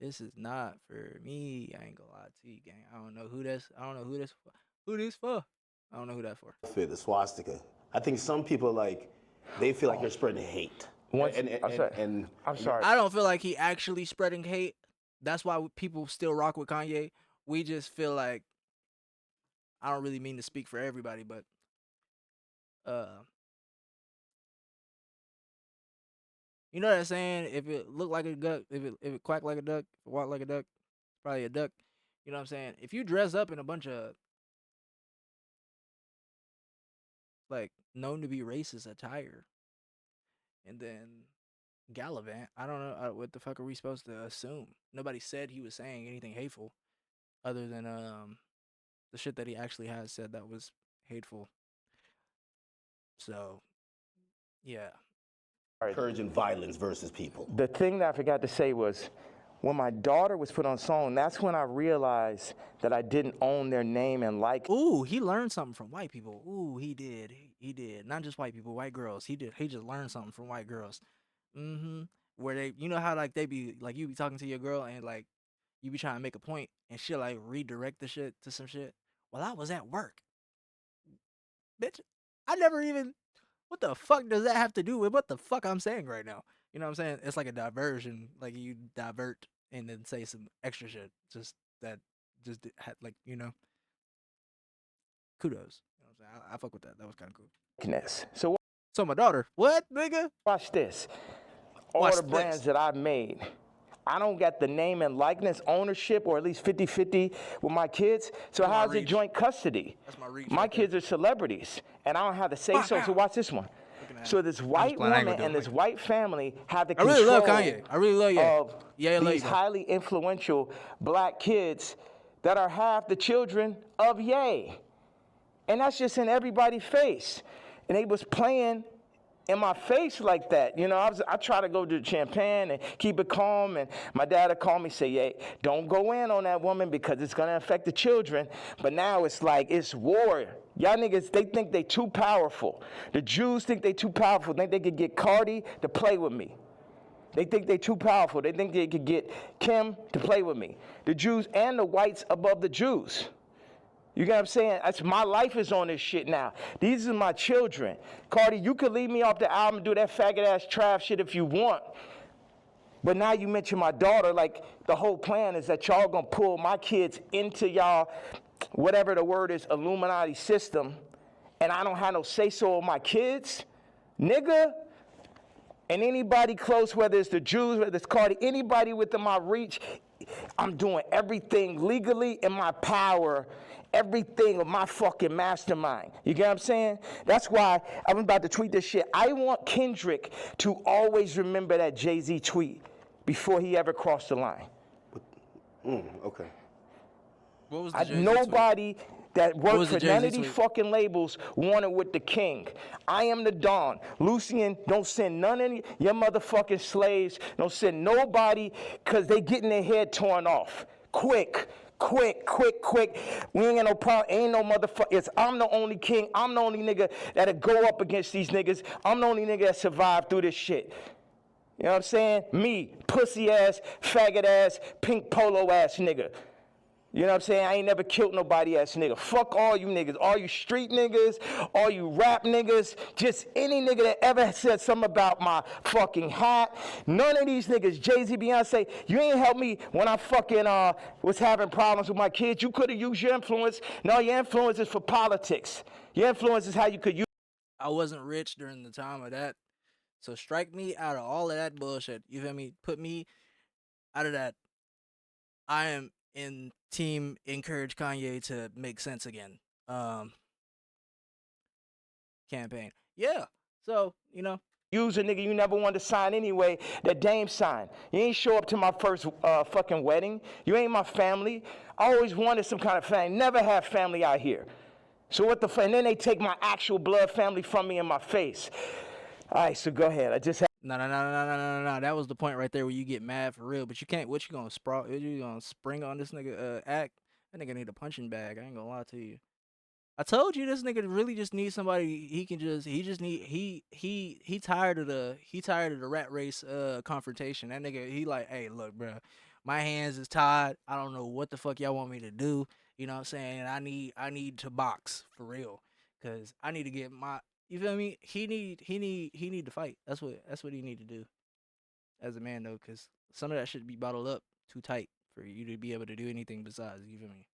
This is not for me. I ain't gonna lie to you, gang. I don't know who this for. I don't know who that's for. The swastika. I think some people, like, they feel like they're spreading hate. I'm sorry. I don't feel like he actually spreading hate. That's why people still rock with Kanye. We just feel like, I don't really mean to speak for everybody, but you know what I'm saying? If it look like a duck, if it quack like a duck, if it walk like a duck, it's probably a duck. You know what I'm saying? If you dress up in a bunch of like known to be racist attire and then gallivant, I don't know what the fuck are we supposed to assume? Nobody said he was saying anything hateful other than the shit that he actually has said that was hateful. So yeah. Encouraging violence versus people. The thing that I forgot to say was, when my daughter was put on song, that's when I realized that I didn't own their name and like. Ooh, he learned something from white people. Ooh, he did. He did. Not just white people, white girls. He did. He just learned something from white girls. Where they, you know how like they be like, you be talking to your girl and like you be trying to make a point and she'll like redirect the shit to some shit. Well, I was at work. Bitch, I never even, what the fuck does that have to do with what the fuck I'm saying right now? You know what I'm saying? It's like a diversion. Like you divert and then say some extra shit. Just that, just like, you know. Kudos. You know what I'm saying? I fuck with that. That was kind of cool. So my daughter, what, nigga? Watch this. All the brands that I've made, I don't get the name and likeness ownership, or at least 50-50 with my kids. So how's it joint custody? That's my reach. My kids are celebrities, and I don't have to say so. So watch this one. So this white woman and this white family have the control. I really love Kanye. I really love Ye. Of these highly influential black kids that are half the children of Ye. And that's just in everybody's face. And they was playing in my face like that. You know, I try to go to champagne and keep it calm, and my dad would call me, say, yeah, don't go in on that woman because it's gonna affect the children. But now it's like, it's war. Y'all niggas, they think they too powerful. The Jews think they too powerful. They think they could get Cardi to play with me. They think they too powerful. They think they could get Kim to play with me. The Jews and the whites above the Jews. You get what I'm saying? My life is on this shit now. These are my children. Cardi, you could leave me off the album and do that faggot-ass trap shit if you want. But now you mention my daughter, like the whole plan is that y'all gonna pull my kids into y'all, whatever the word is, Illuminati system, and I don't have no say-so of my kids? Nigga? And anybody close, whether it's the Jews, whether it's Cardi, anybody within my reach, I'm doing everything legally in my power, everything of my fucking mastermind. You get what I'm saying? That's why I'm about to tweet this shit. I want Kendrick to always remember that Jay-Z tweet before he ever crossed the line. Okay. What was the Jay-Z Nobody that worked for none of these tweet? fucking labels wanted with the king. I am the Don. Lucian, don't send none of your motherfucking slaves. Don't send nobody because they getting their head torn off. Quick. We ain't got no problem. Ain't no motherfucker. I'm the only king. I'm the only nigga that'll go up against these niggas. I'm the only nigga that survived through this shit. You know what I'm saying? Me, pussy ass, faggot ass, pink polo ass nigga. You know what I'm saying? I ain't never killed nobody ass nigga. Fuck all you niggas. All you street niggas, all you rap niggas, just any nigga that ever said something about my fucking hat. None of these niggas, Jay-Z, Beyonce, you ain't helped me when I fucking was having problems with my kids. You could have used your influence. No, your influence is for politics. Your influence is how you could use. I wasn't rich during the time of that. So strike me out of all of that bullshit. You feel me? Put me out of that. I am in team encourage Kanye to make sense again. Campaign. Yeah. So, you know. Use a nigga you never wanted to sign anyway, that Dame signed. You ain't show up to my first fucking wedding. You ain't my family. I always wanted some kind of family. Never had family out here. So what the fuck? And then they take my actual blood family from me in my face. All right, so go ahead. I just had. No. That was the point right there where you get mad for real. But you can't. What you gonna sprawl? You gonna spring on this nigga? Act. That nigga need a punching bag. I ain't gonna lie to you. I told you this nigga really just needs somebody. He tired of the rat race confrontation. That nigga, he like, hey, look, bro, my hands is tied. I don't know what the fuck y'all want me to do. You know what I'm saying? I need to box for real, cause I need to get my. You feel me? He need to fight. That's what he need to do as a man though, cause some of that should be bottled up too tight for you to be able to do anything besides. You feel me?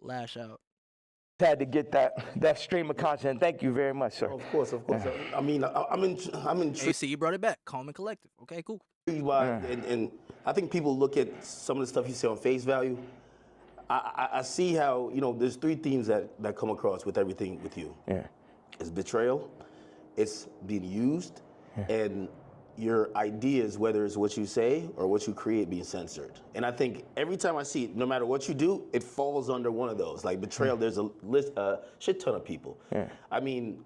Lash out. Had to get that stream of content. Thank you very much, sir. Of course. I mean, I'm intrigued. Hey, see, you brought it back. Calm and collective. Okay, cool. And I think people look at some of the stuff you say on face value. I see how, you know, there's three themes that come across with everything with you. Yeah. It's betrayal, it's being used, and your ideas, whether it's what you say or what you create, being censored. And I think every time I see it, no matter what you do, it falls under one of those. Like betrayal, there's a shit ton of people. Yeah. I mean,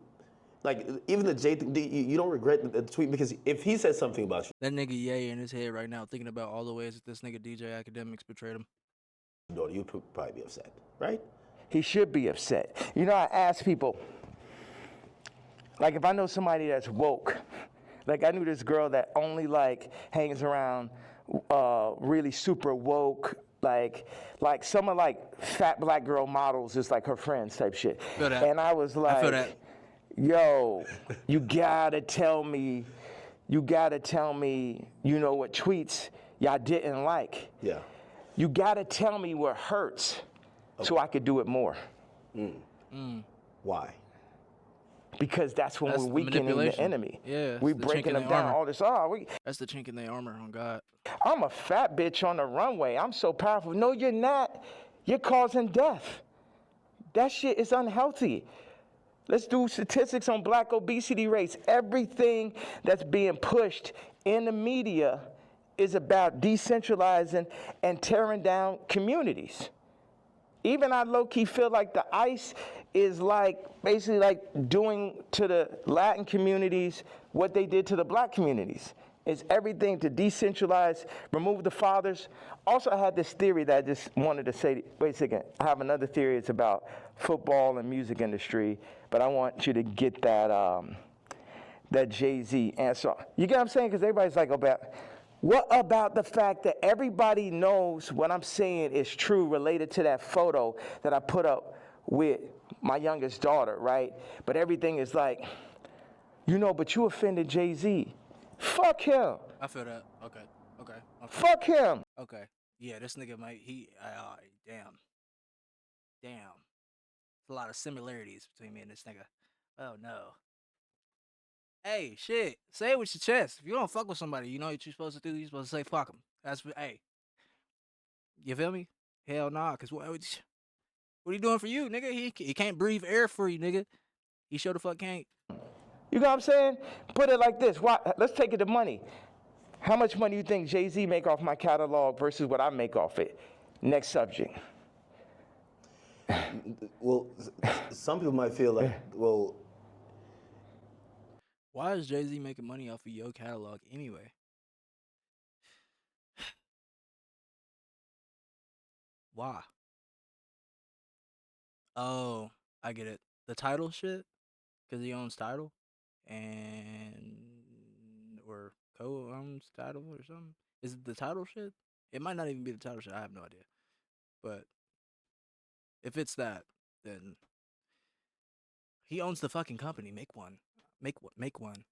like even the J, you don't regret the tweet, because if he says something about you, That nigga Ye in his head right now thinking about all the ways that this nigga DJ Akademiks betrayed him. you'd probably be upset, right? He should be upset. You know, I ask people, like if I know somebody that's woke, like I knew this girl that only like hangs around really super woke, like some of like fat black girl models is like her friends type shit. Feel that. And I was like, I feel that. Yo, you gotta tell me, you know what tweets y'all didn't like. Yeah. You gotta tell me what hurts so I could do it more. Why? Because that's when we're weakening the enemy. Yeah, we breaking them down. All this. That's the chink in their armor, on God. I'm a fat bitch on the runway. I'm so powerful. No, you're not. You're causing death. That shit is unhealthy. Let's do statistics on black obesity rates. Everything that's being pushed in the media is about decentralizing and tearing down communities. Even I low-key feel like the ICE is like basically like doing to the Latin communities what they did to the black communities. It's everything to decentralize, remove the fathers. Also, I had this theory that I just wanted to say, wait a second, I have another theory. It's about football and music industry, but I want you to get that Jay-Z answer. You get what I'm saying? Because everybody's like, what about the fact that everybody knows what I'm saying is true related to that photo that I put up with my youngest daughter, right? But everything is like, but you offended Jay-Z. Fuck him. I feel that. Okay. Fuck him. Okay. Yeah, this nigga might, damn. There's a lot of similarities between me and this nigga. Oh, no. Hey, shit. Say it with your chest. If you don't fuck with somebody, you know what you're supposed to do? You're supposed to say fuck them. That's hey, you feel me? Hell nah, cause what he doing for you, nigga? He can't breathe air for you, nigga. He sure the fuck can't. You know what I'm saying? Put it like this. Why, let's take it to money. How much money do you think Jay-Z make off my catalog versus what I make off it? Next subject. Well, some people might feel like, well, Why is Jay-Z making money off of your catalog anyway? Why? Oh, I get it. The title shit, because he owns title, and or co-owns title or something. Is it the title shit? It might not even be the title shit. I have no idea. But if it's that, then he owns the fucking company. Make one. Make one.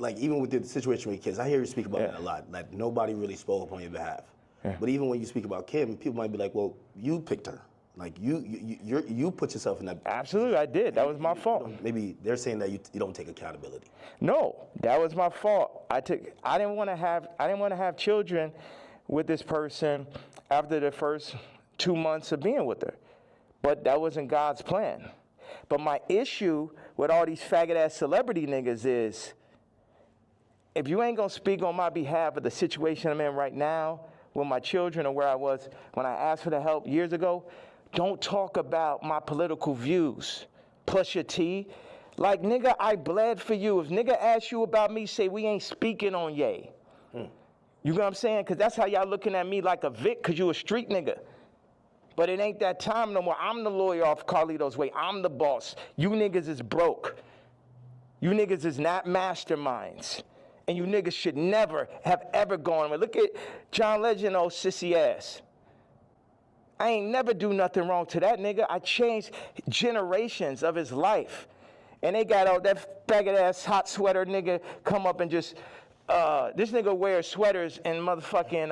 like even with the situation with your kids, I hear you speak about that a lot. Like nobody really spoke up on your behalf. But even when you speak about Kim, people might be like, "Well, you picked her. Like you put yourself in that." Absolutely, I did. That was my fault. Maybe they're saying that you don't take accountability. No, that was my fault. I didn't want to have children with this person after the first 2 months of being with her. But that wasn't God's plan. But my issue with all these faggot ass celebrity niggas is, if you ain't gonna speak on my behalf of the situation I'm in right now with my children or where I was when I asked for the help years ago, don't talk about my political views. Pusha T. Like, nigga, I bled for you. If nigga asks you about me, say we ain't speaking on Ye. You know what I'm saying? Because that's how y'all looking at me like a Vic, because you a street nigga. But it ain't that time no more. I'm the lawyer off Carlito's way. I'm the boss. You niggas is broke. You niggas is not masterminds. And you niggas should never have ever gone. Look at John Legend, old sissy ass. I ain't never do nothing wrong to that nigga. I changed generations of his life. And they got all that faggot ass hot sweater nigga come up and just, this nigga wears sweaters in motherfucking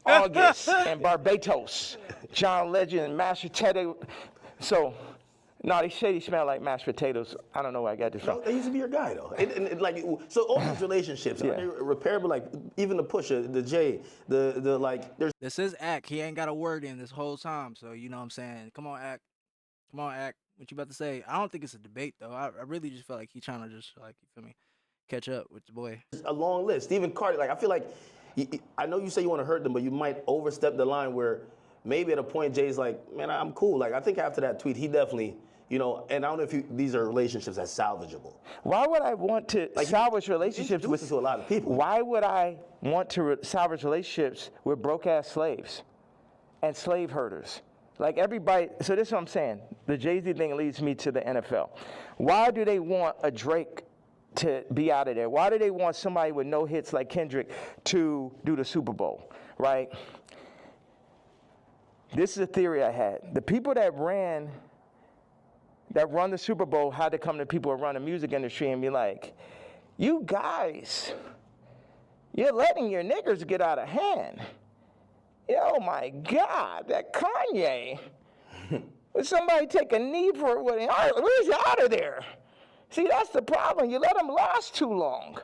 August and Barbados. John Legend, mashed potato. So, no, they say he smell like mashed potatoes. I don't know where I got this from. No, they used to be your guy though. And like, so all these relationships, are they repairable? Like even the Pusha, the Jay, the like. There's This is Ack. He ain't got a word in this whole time. So you know what I'm saying. Come on, Ack. Come on, Ack. What you about to say? I don't think it's a debate though. I really just feel like he trying to just like, you feel me, catch up with the boy. a long list. Stephen Carter, like I feel like, I know you say you want to hurt them, but you might overstep the line where maybe at a point Jay's like, man, I'm cool. Like I think after that tweet, he definitely, you know, and I don't know if these are relationships that's salvageable. Why would I want to salvage relationships with to a lot of people? Why would I want to salvage relationships with broke ass slaves and slave herders? Like everybody, so this is what I'm saying. The Jay-Z thing leads me to the NFL. Why do they want a Drake to be out of there? Why do they want somebody with no hits like Kendrick to do the Super Bowl, right? This is a theory I had. The people that run the Super Bowl had to come to people who run the music industry and be like, you guys, you're letting your niggers get out of hand. Oh my God, that Kanye. Would somebody take a knee for it? Where's he out of there? See, that's the problem. You let them last too long.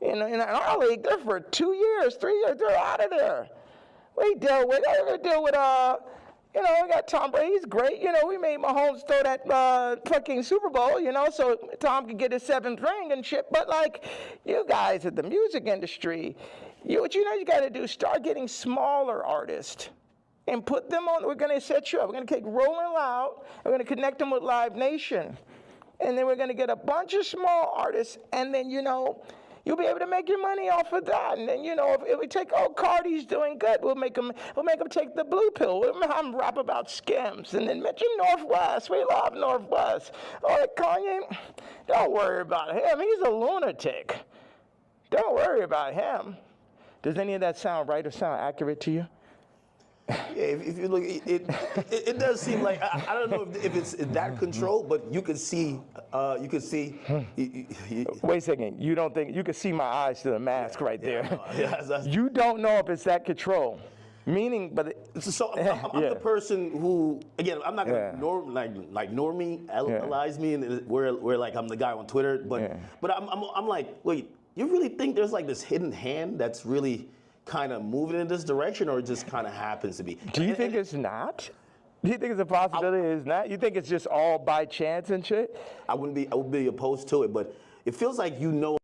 In our league, they're for 2 years, 3 years, they're out of there. We deal with, we got Tom Brady, he's great. We made Mahomes throw that fucking Super Bowl, so Tom could get his 7th ring and shit. But like, you guys at the music industry, what you got to do, start getting smaller artists and put them on. We're going to set you up. We're going to take Rolling Loud. We're going to connect them with Live Nation. And then we're going to get a bunch of small artists. And then, you'll be able to make your money off of that. And then, if we take, Cardi's doing good, we'll make them take the blue pill. We'll have them rap about Skims. And then mention Northwest. We love Northwest. Kanye, don't worry about him. He's a lunatic. Don't worry about him. Does any of that sound right or sound accurate to you? Yeah, if you look, it does seem like, I don't know if it's that control, but you could see. Wait a second. You don't think you can see my eyes through the mask right there? Yeah, you don't know if it's that control. Meaning, but so I'm the person who, again, I'm not gonna normalize me, and where like I'm the guy on Twitter, but I'm like, wait, you really think there's like this hidden hand that's really kind of moving in this direction, or it just kind of happens to be? Do you think it's not? Do you think it's a possibility it's not? You think it's just all by chance and shit? I would be opposed to it, but it feels like you know.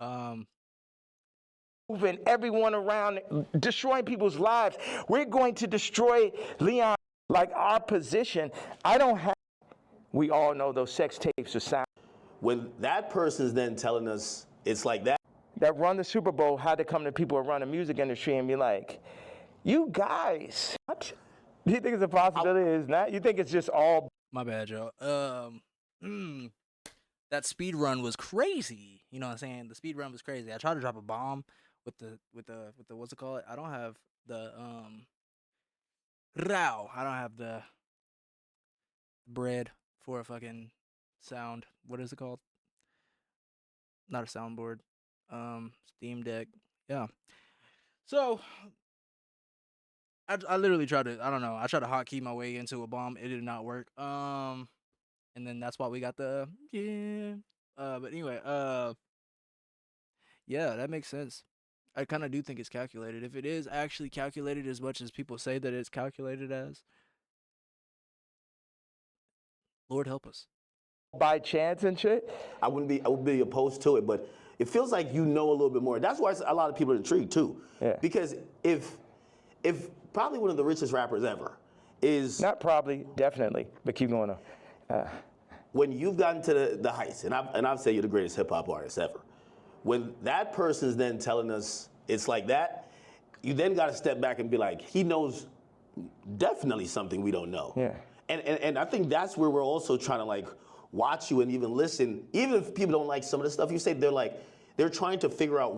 Um, Moving everyone around, destroying people's lives. We're going to destroy Leon, like our position. I don't have, we all know those sex tapes are sound. When that person's then telling us it's like that. That run the Super Bowl had to come to people who run the music industry and be like, you guys, what? Do you think it's a possibility it's not? You think it's just all? my bad, Joe. That speed run was crazy. You know what I'm saying? The speed run was crazy. I tried to drop a bomb with the what's it called? I don't have the Rao. I don't have the bread for a fucking sound. What is it called? Not a soundboard. Steam Deck. Yeah. So I literally tried to, I don't know, I tried to hotkey my way into a bomb. It did not work. And then that's why we got the but anyway, yeah, that makes sense. I kind of do think it's calculated. If it is actually calculated as much as people say that it's calculated as, Lord help us. By chance and shit? I would be opposed to it, but it feels like you know a little bit more. That's why a lot of people are intrigued too. Yeah. Because if probably one of the richest rappers ever is Not probably, definitely, but keep going on. when you've gotten to the heights, and I've said you're the greatest hip hop artist ever. When that person's then telling us it's like that, you then got to step back and be like, he knows definitely something we don't know. Yeah. And I think that's where we're also trying to like watch you and even listen. Even if people don't like some of the stuff you say, they're trying to figure out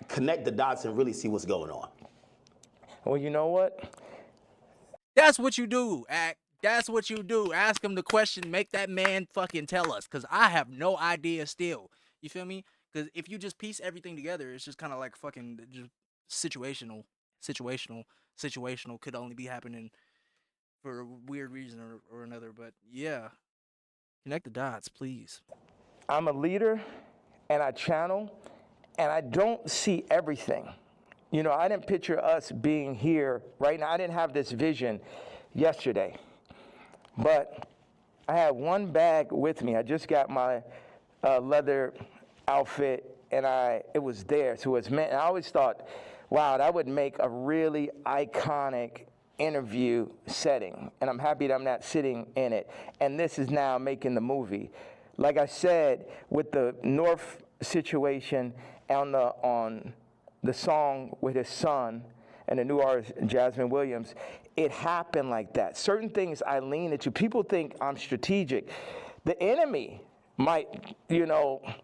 connect the dots and really see what's going on. Well, you know what? That's what you do, Act. That's what you do. Ask him the question. Make that man fucking tell us. Because I have no idea still. You feel me? Because if you just piece everything together, it's just kind of like fucking just situational. Situational could only be happening for a weird reason or another. But yeah. Connect the dots, please. I'm a leader, and I channel, and I don't see everything. You know, I didn't picture us being here right now. I didn't have this vision yesterday. But I had one bag with me. I just got my leather outfit, and it was there. So it's meant. I always thought, wow, that would make a really iconic interview setting. And I'm happy that I'm not sitting in it. And this is now making the movie. Like I said, with the North situation on the song with his son and the new artist, Jasmine Williams, it happened like that. Certain things I lean into. People think I'm strategic. The enemy might,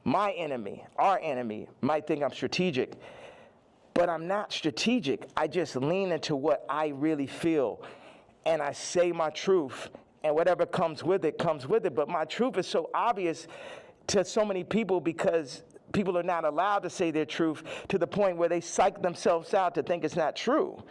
my enemy, our enemy, might think I'm strategic. But I'm not strategic. I just lean into what I really feel. And I say my truth. And whatever comes with it, comes with it. But my truth is so obvious to so many people because people are not allowed to say their truth to the point where they psych themselves out to think it's not true.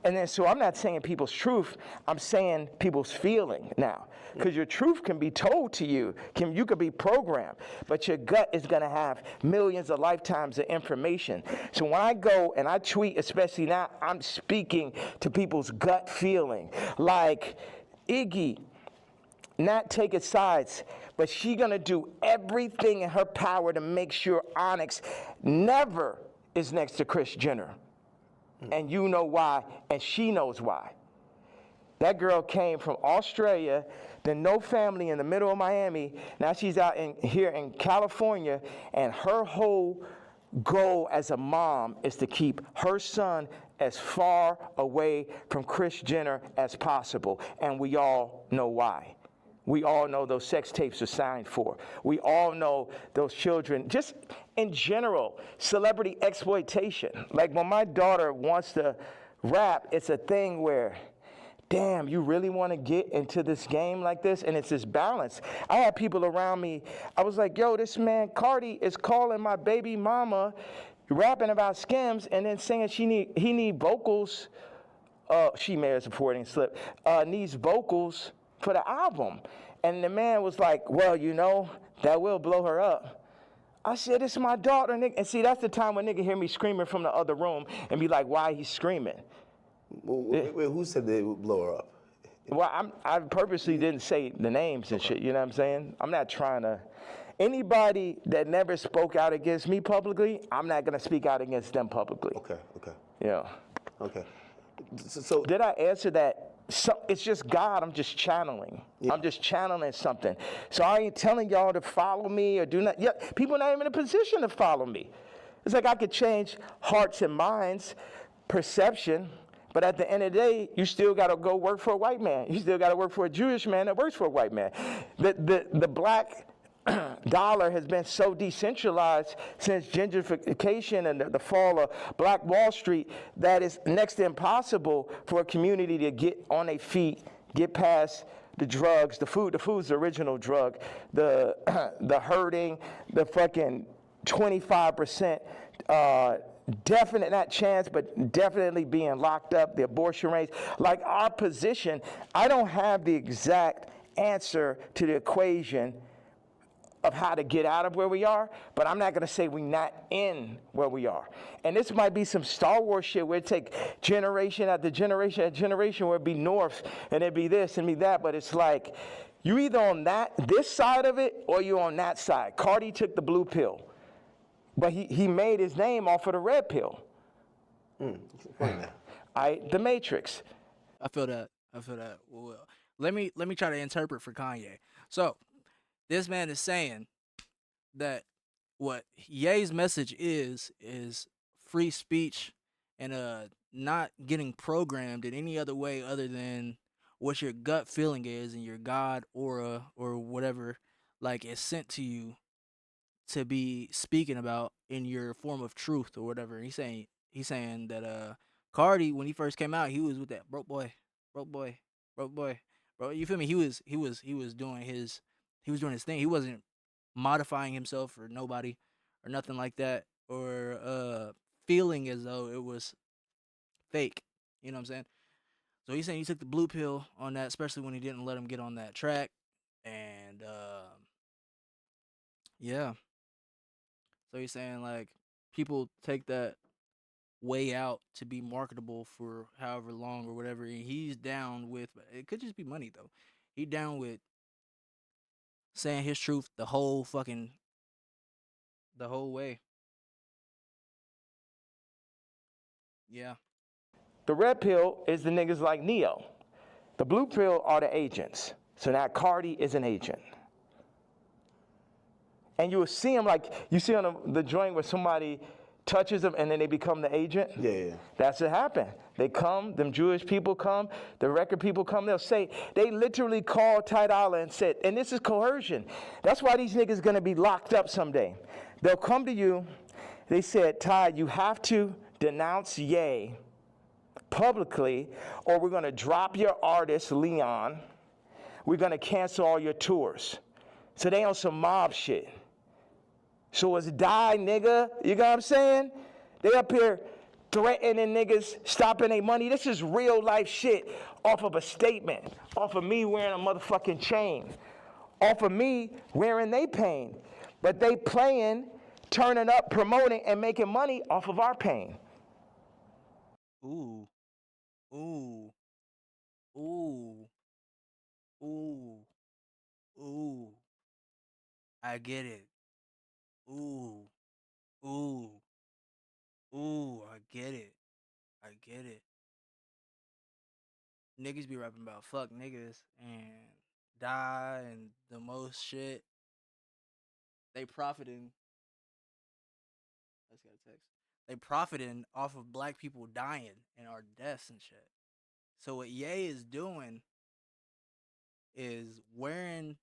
And then so I'm not saying people's truth, I'm saying people's feeling now. Because your truth can be told to you, you could be programmed, but your gut is gonna have millions of lifetimes of information. So when I go and I tweet, especially now, I'm speaking to people's gut feeling. Like Iggy, not taking sides, but she gonna do everything in her power to make sure Onyx never is next to Kris Jenner. And you know why, and she knows why. That girl came from Australia, then no family in the middle of Miami. Now she's out here in California, and her whole goal as a mom is to keep her son as far away from Kris Jenner as possible. And we all know why. We all know those sex tapes are signed for. We all know those children, just in general, celebrity exploitation. Like when my daughter wants to rap, it's a thing where damn, you really want to get into this game like this? And it's this balance. I had people around me. I was like, yo, this man Cardi is calling my baby mama, rapping about Skims, and then saying he need vocals. She may have supporting slip. Needs vocals for the album. And the man was like, well, you know, that will blow her up. I said, it's my daughter, nigga. And see, that's the time when nigga hear me screaming from the other room and be like, why he screaming? Wait, who said they would blow her up? Well, I purposely didn't say the names and shit, you know what I'm saying? I'm not trying to. Anybody that never spoke out against me publicly, I'm not going to speak out against them publicly. Okay. Yeah. Okay. So Did I answer that? So, it's just God. I'm just channeling. Yeah. I'm just channeling something. So I ain't telling y'all to follow me or do not. Yeah, people not even in a position to follow me. It's like I could change hearts and minds, perception, but at the end of the day, you still got to go work for a white man. You still got to work for a Jewish man that works for a white man. The black dollar has been so decentralized since gentrification and the fall of Black Wall Street that it's next to impossible for a community to get on their feet, get past the drugs, the food. The food's the original drug. The hurting, the fucking 25%. Definite, not chance, but definitely being locked up, the abortion rates. Like our position, I don't have the exact answer to the equation of how to get out of where we are, but I'm not going to say we're not in where we are. And this might be some Star Wars shit where it take generation after generation after generation where it'd be north and it'd be this and be that, but it's like you either on this side of it or you on that side. Cardi took the blue pill, but he made his name off of the red pill. The Matrix. I feel that. Well, let me try to interpret for Kanye. So, this man is saying that what Ye's message is free speech and not getting programmed in any other way other than what your gut feeling is and your God aura or whatever like is sent to you to be speaking about in your form of truth or whatever. He's saying that Cardi, when he first came out, he was with that broke boy, bro. You feel me? He was doing his thing. He wasn't modifying himself for nobody or nothing like that or feeling as though it was fake. You know what I'm saying? So he's saying he took the blue pill on that, especially when he didn't let him get on that track. And yeah. So he's saying like people take that way out to be marketable for however long or whatever. And he's down with it could just be money though. He down with saying his truth the whole way. Yeah. The red pill is the niggas like Neo. The blue pill are the agents. So now Cardi is an agent. And you will see him like, you see on the joint where somebody touches them and then they become the agent? Yeah. That's what happened. They come, them Jewish people come, the record people come, they'll say, they literally called Ty Dolla and said, and this is coercion. That's why these niggas gonna be locked up someday. They'll come to you, they said, Ty, you have to denounce Ye publicly or we're gonna drop your artist, Leon. We're gonna cancel all your tours. So they on some mob shit. So it's die, nigga. You know what I'm saying? They up here threatening niggas, stopping their money. This is real life shit off of a statement, off of me wearing a motherfucking chain, off of me wearing they pain. But they playing, turning up, promoting, and making money off of our pain. Ooh. I get it. Ooh. I get it. Niggas be rapping about fuck niggas and die and the most shit. They profiting. Let's get a text. They profiting off of black people dying and our deaths and shit. So what Ye is doing is wearing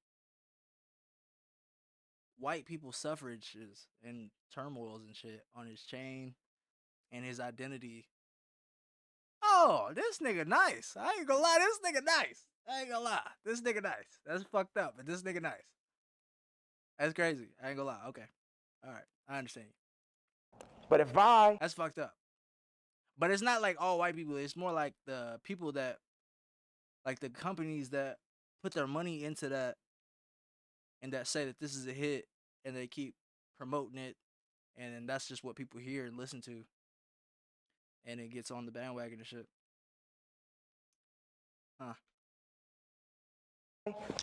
white people's suffrages and turmoils and shit on his chain and his identity Oh, this nigga nice. I ain't gonna lie, this nigga nice. I ain't gonna lie. This nigga nice. That's fucked up, but this nigga nice. That's crazy. I ain't gonna lie. Okay. All right. I understand you. But if I That's fucked up. But it's not like all white people. It's more like the people that, like the companies that put their money into that and that say that this is a hit and they keep promoting it. And then that's just what people hear and listen to. And it gets on the bandwagon and shit. Huh.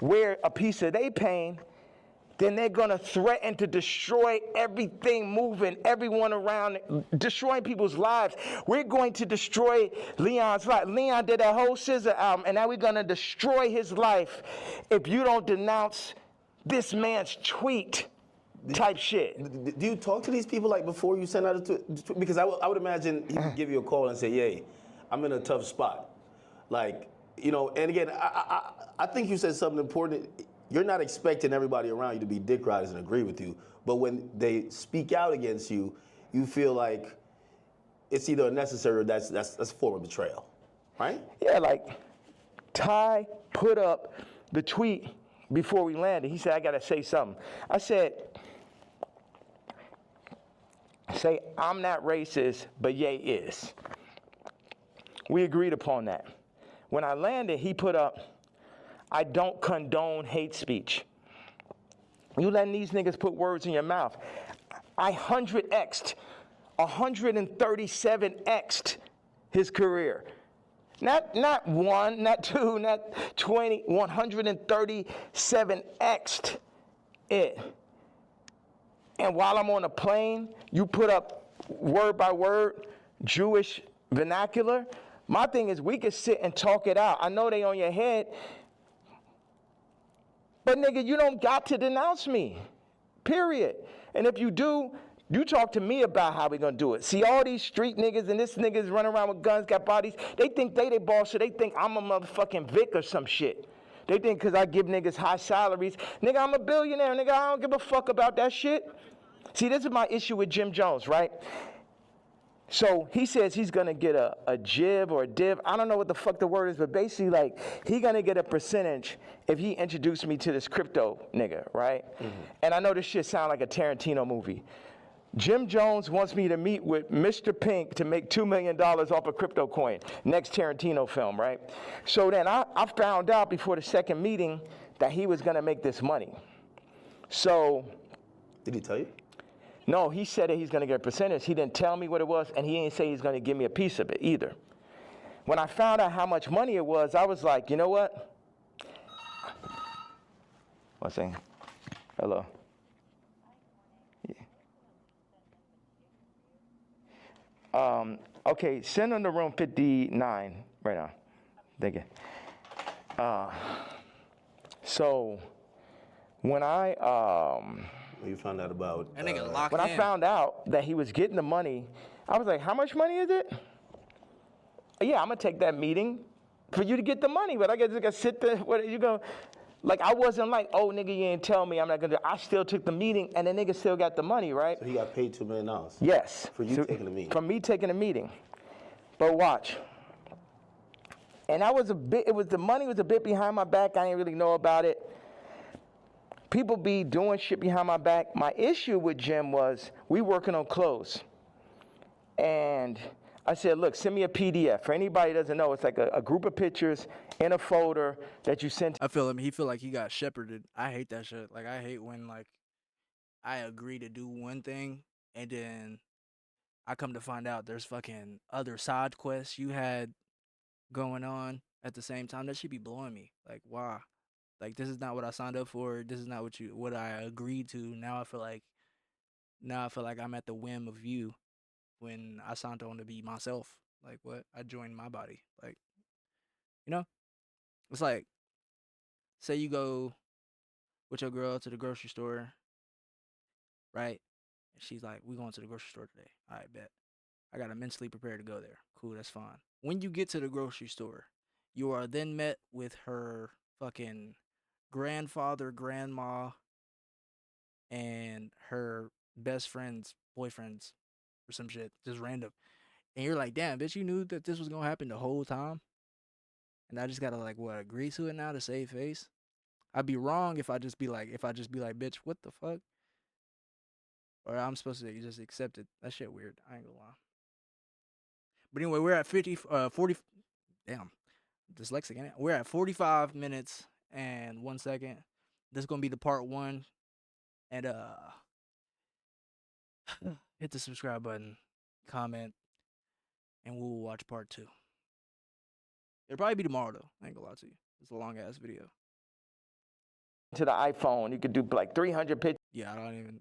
wear a piece of their pain, then they're going to threaten to destroy everything moving, everyone around, destroying people's lives. We're going to destroy Leon's life. Leon did that whole Scissor album, and now we're going to destroy his life if you don't denounce this man's tweet type shit. Do you talk to these people like before you send out a tweet? Because I would imagine he would give you a call and say, "Yay, I'm in a tough spot." Like, you know, and again, I think you said something important. You're not expecting everybody around you to be dick riders and agree with you, but when they speak out against you, you feel like it's either unnecessary or that's a form of betrayal, right? Yeah, like Ty put up the tweet before we landed. He said, "I got to say something." I said, "Say, I'm not racist, but Ye is." We agreed upon that. When I landed, he put up, "I don't condone hate speech." You letting these niggas put words in your mouth. I 137x'd his career. Not one, not two, not 20, 137x'd it. And while I'm on a plane, you put up word by word Jewish vernacular. My thing is we could sit and talk it out. I know they on your head, but nigga, you don't got to denounce me, period. And if you do, you talk to me about how we gonna do it. See, all these street niggas and this niggas running around with guns, got bodies, they think they boss, so they think I'm a motherfucking Vic or some shit. They think because I give niggas high salaries, nigga, I'm a billionaire, nigga, I don't give a fuck about that shit. See, this is my issue with Jim Jones, right? So he says he's gonna get a jib or a div. I don't know what the fuck the word is, but basically like he gonna get a percentage if he introduced me to this crypto nigga, right? Mm-hmm. And I know this shit sound like a Tarantino movie. Jim Jones wants me to meet with Mr. Pink to make $2 million off a crypto coin. Next Tarantino film, right? So then I found out before the second meeting that he was gonna make this money. So. Did he tell you? No, he said that he's going to get a percentage. He didn't tell me what it was, and he didn't say he's going to give me a piece of it either. When I found out how much money it was, I was like, you know what? One second. Hello. Yeah. Okay, send him to room 59 right now. Thank you. So when You found out about That nigga locked when in. I found out that he was getting the money, I was like, how much money is it? Yeah, I'm gonna take that meeting for you to get the money, but I gotta sit there. What you go? Like I wasn't like, oh nigga, you ain't tell me I'm not gonna do. I still took the meeting, and the nigga still got the money, right? So he got paid $2 million. Yes. For you taking the meeting. For me taking the meeting. But watch. And I was the money was a bit behind my back. I didn't really know about it. People be doing shit behind my back. My issue with Jim was we working on clothes. And I said, look, send me a PDF. For anybody who doesn't know, it's like a group of pictures in a folder that you send. I feel him. He feel like he got shepherded. I hate that shit. Like I hate when like I agree to do one thing and then I come to find out there's fucking other side quests you had going on at the same time. That should be blowing me. Like why? Like this is not what I signed up for. This is not what I agreed to. Now I feel like I'm at the whim of you when I signed on to be myself. Like what? I joined my body. Like you know? It's like say you go with your girl to the grocery store, right? And she's like, we going to the grocery store today. All right, bet. I got to mentally prepare to go there. Cool, that's fine. When you get to the grocery store, you are then met with her fucking grandfather, grandma, and her best friend's boyfriends or some shit. Just random. and you're like, damn, bitch, you knew that this was gonna happen the whole time, and I just gotta like what agree to it now to save face. I'd be wrong if I just be like, bitch, what the fuck? Or I'm supposed to just accept it. That shit weird. I ain't gonna lie. But anyway, we're at 40. Damn, dyslexic. Ain't it? We're at 45 minutes and 1 second. This is gonna be the part 1, and hit the subscribe button, comment, and we'll watch part 2. It'll probably be tomorrow though. I ain't gonna lie to you. It's a long ass video. To the iPhone, you could do like 300 pictures. Yeah, I don't even.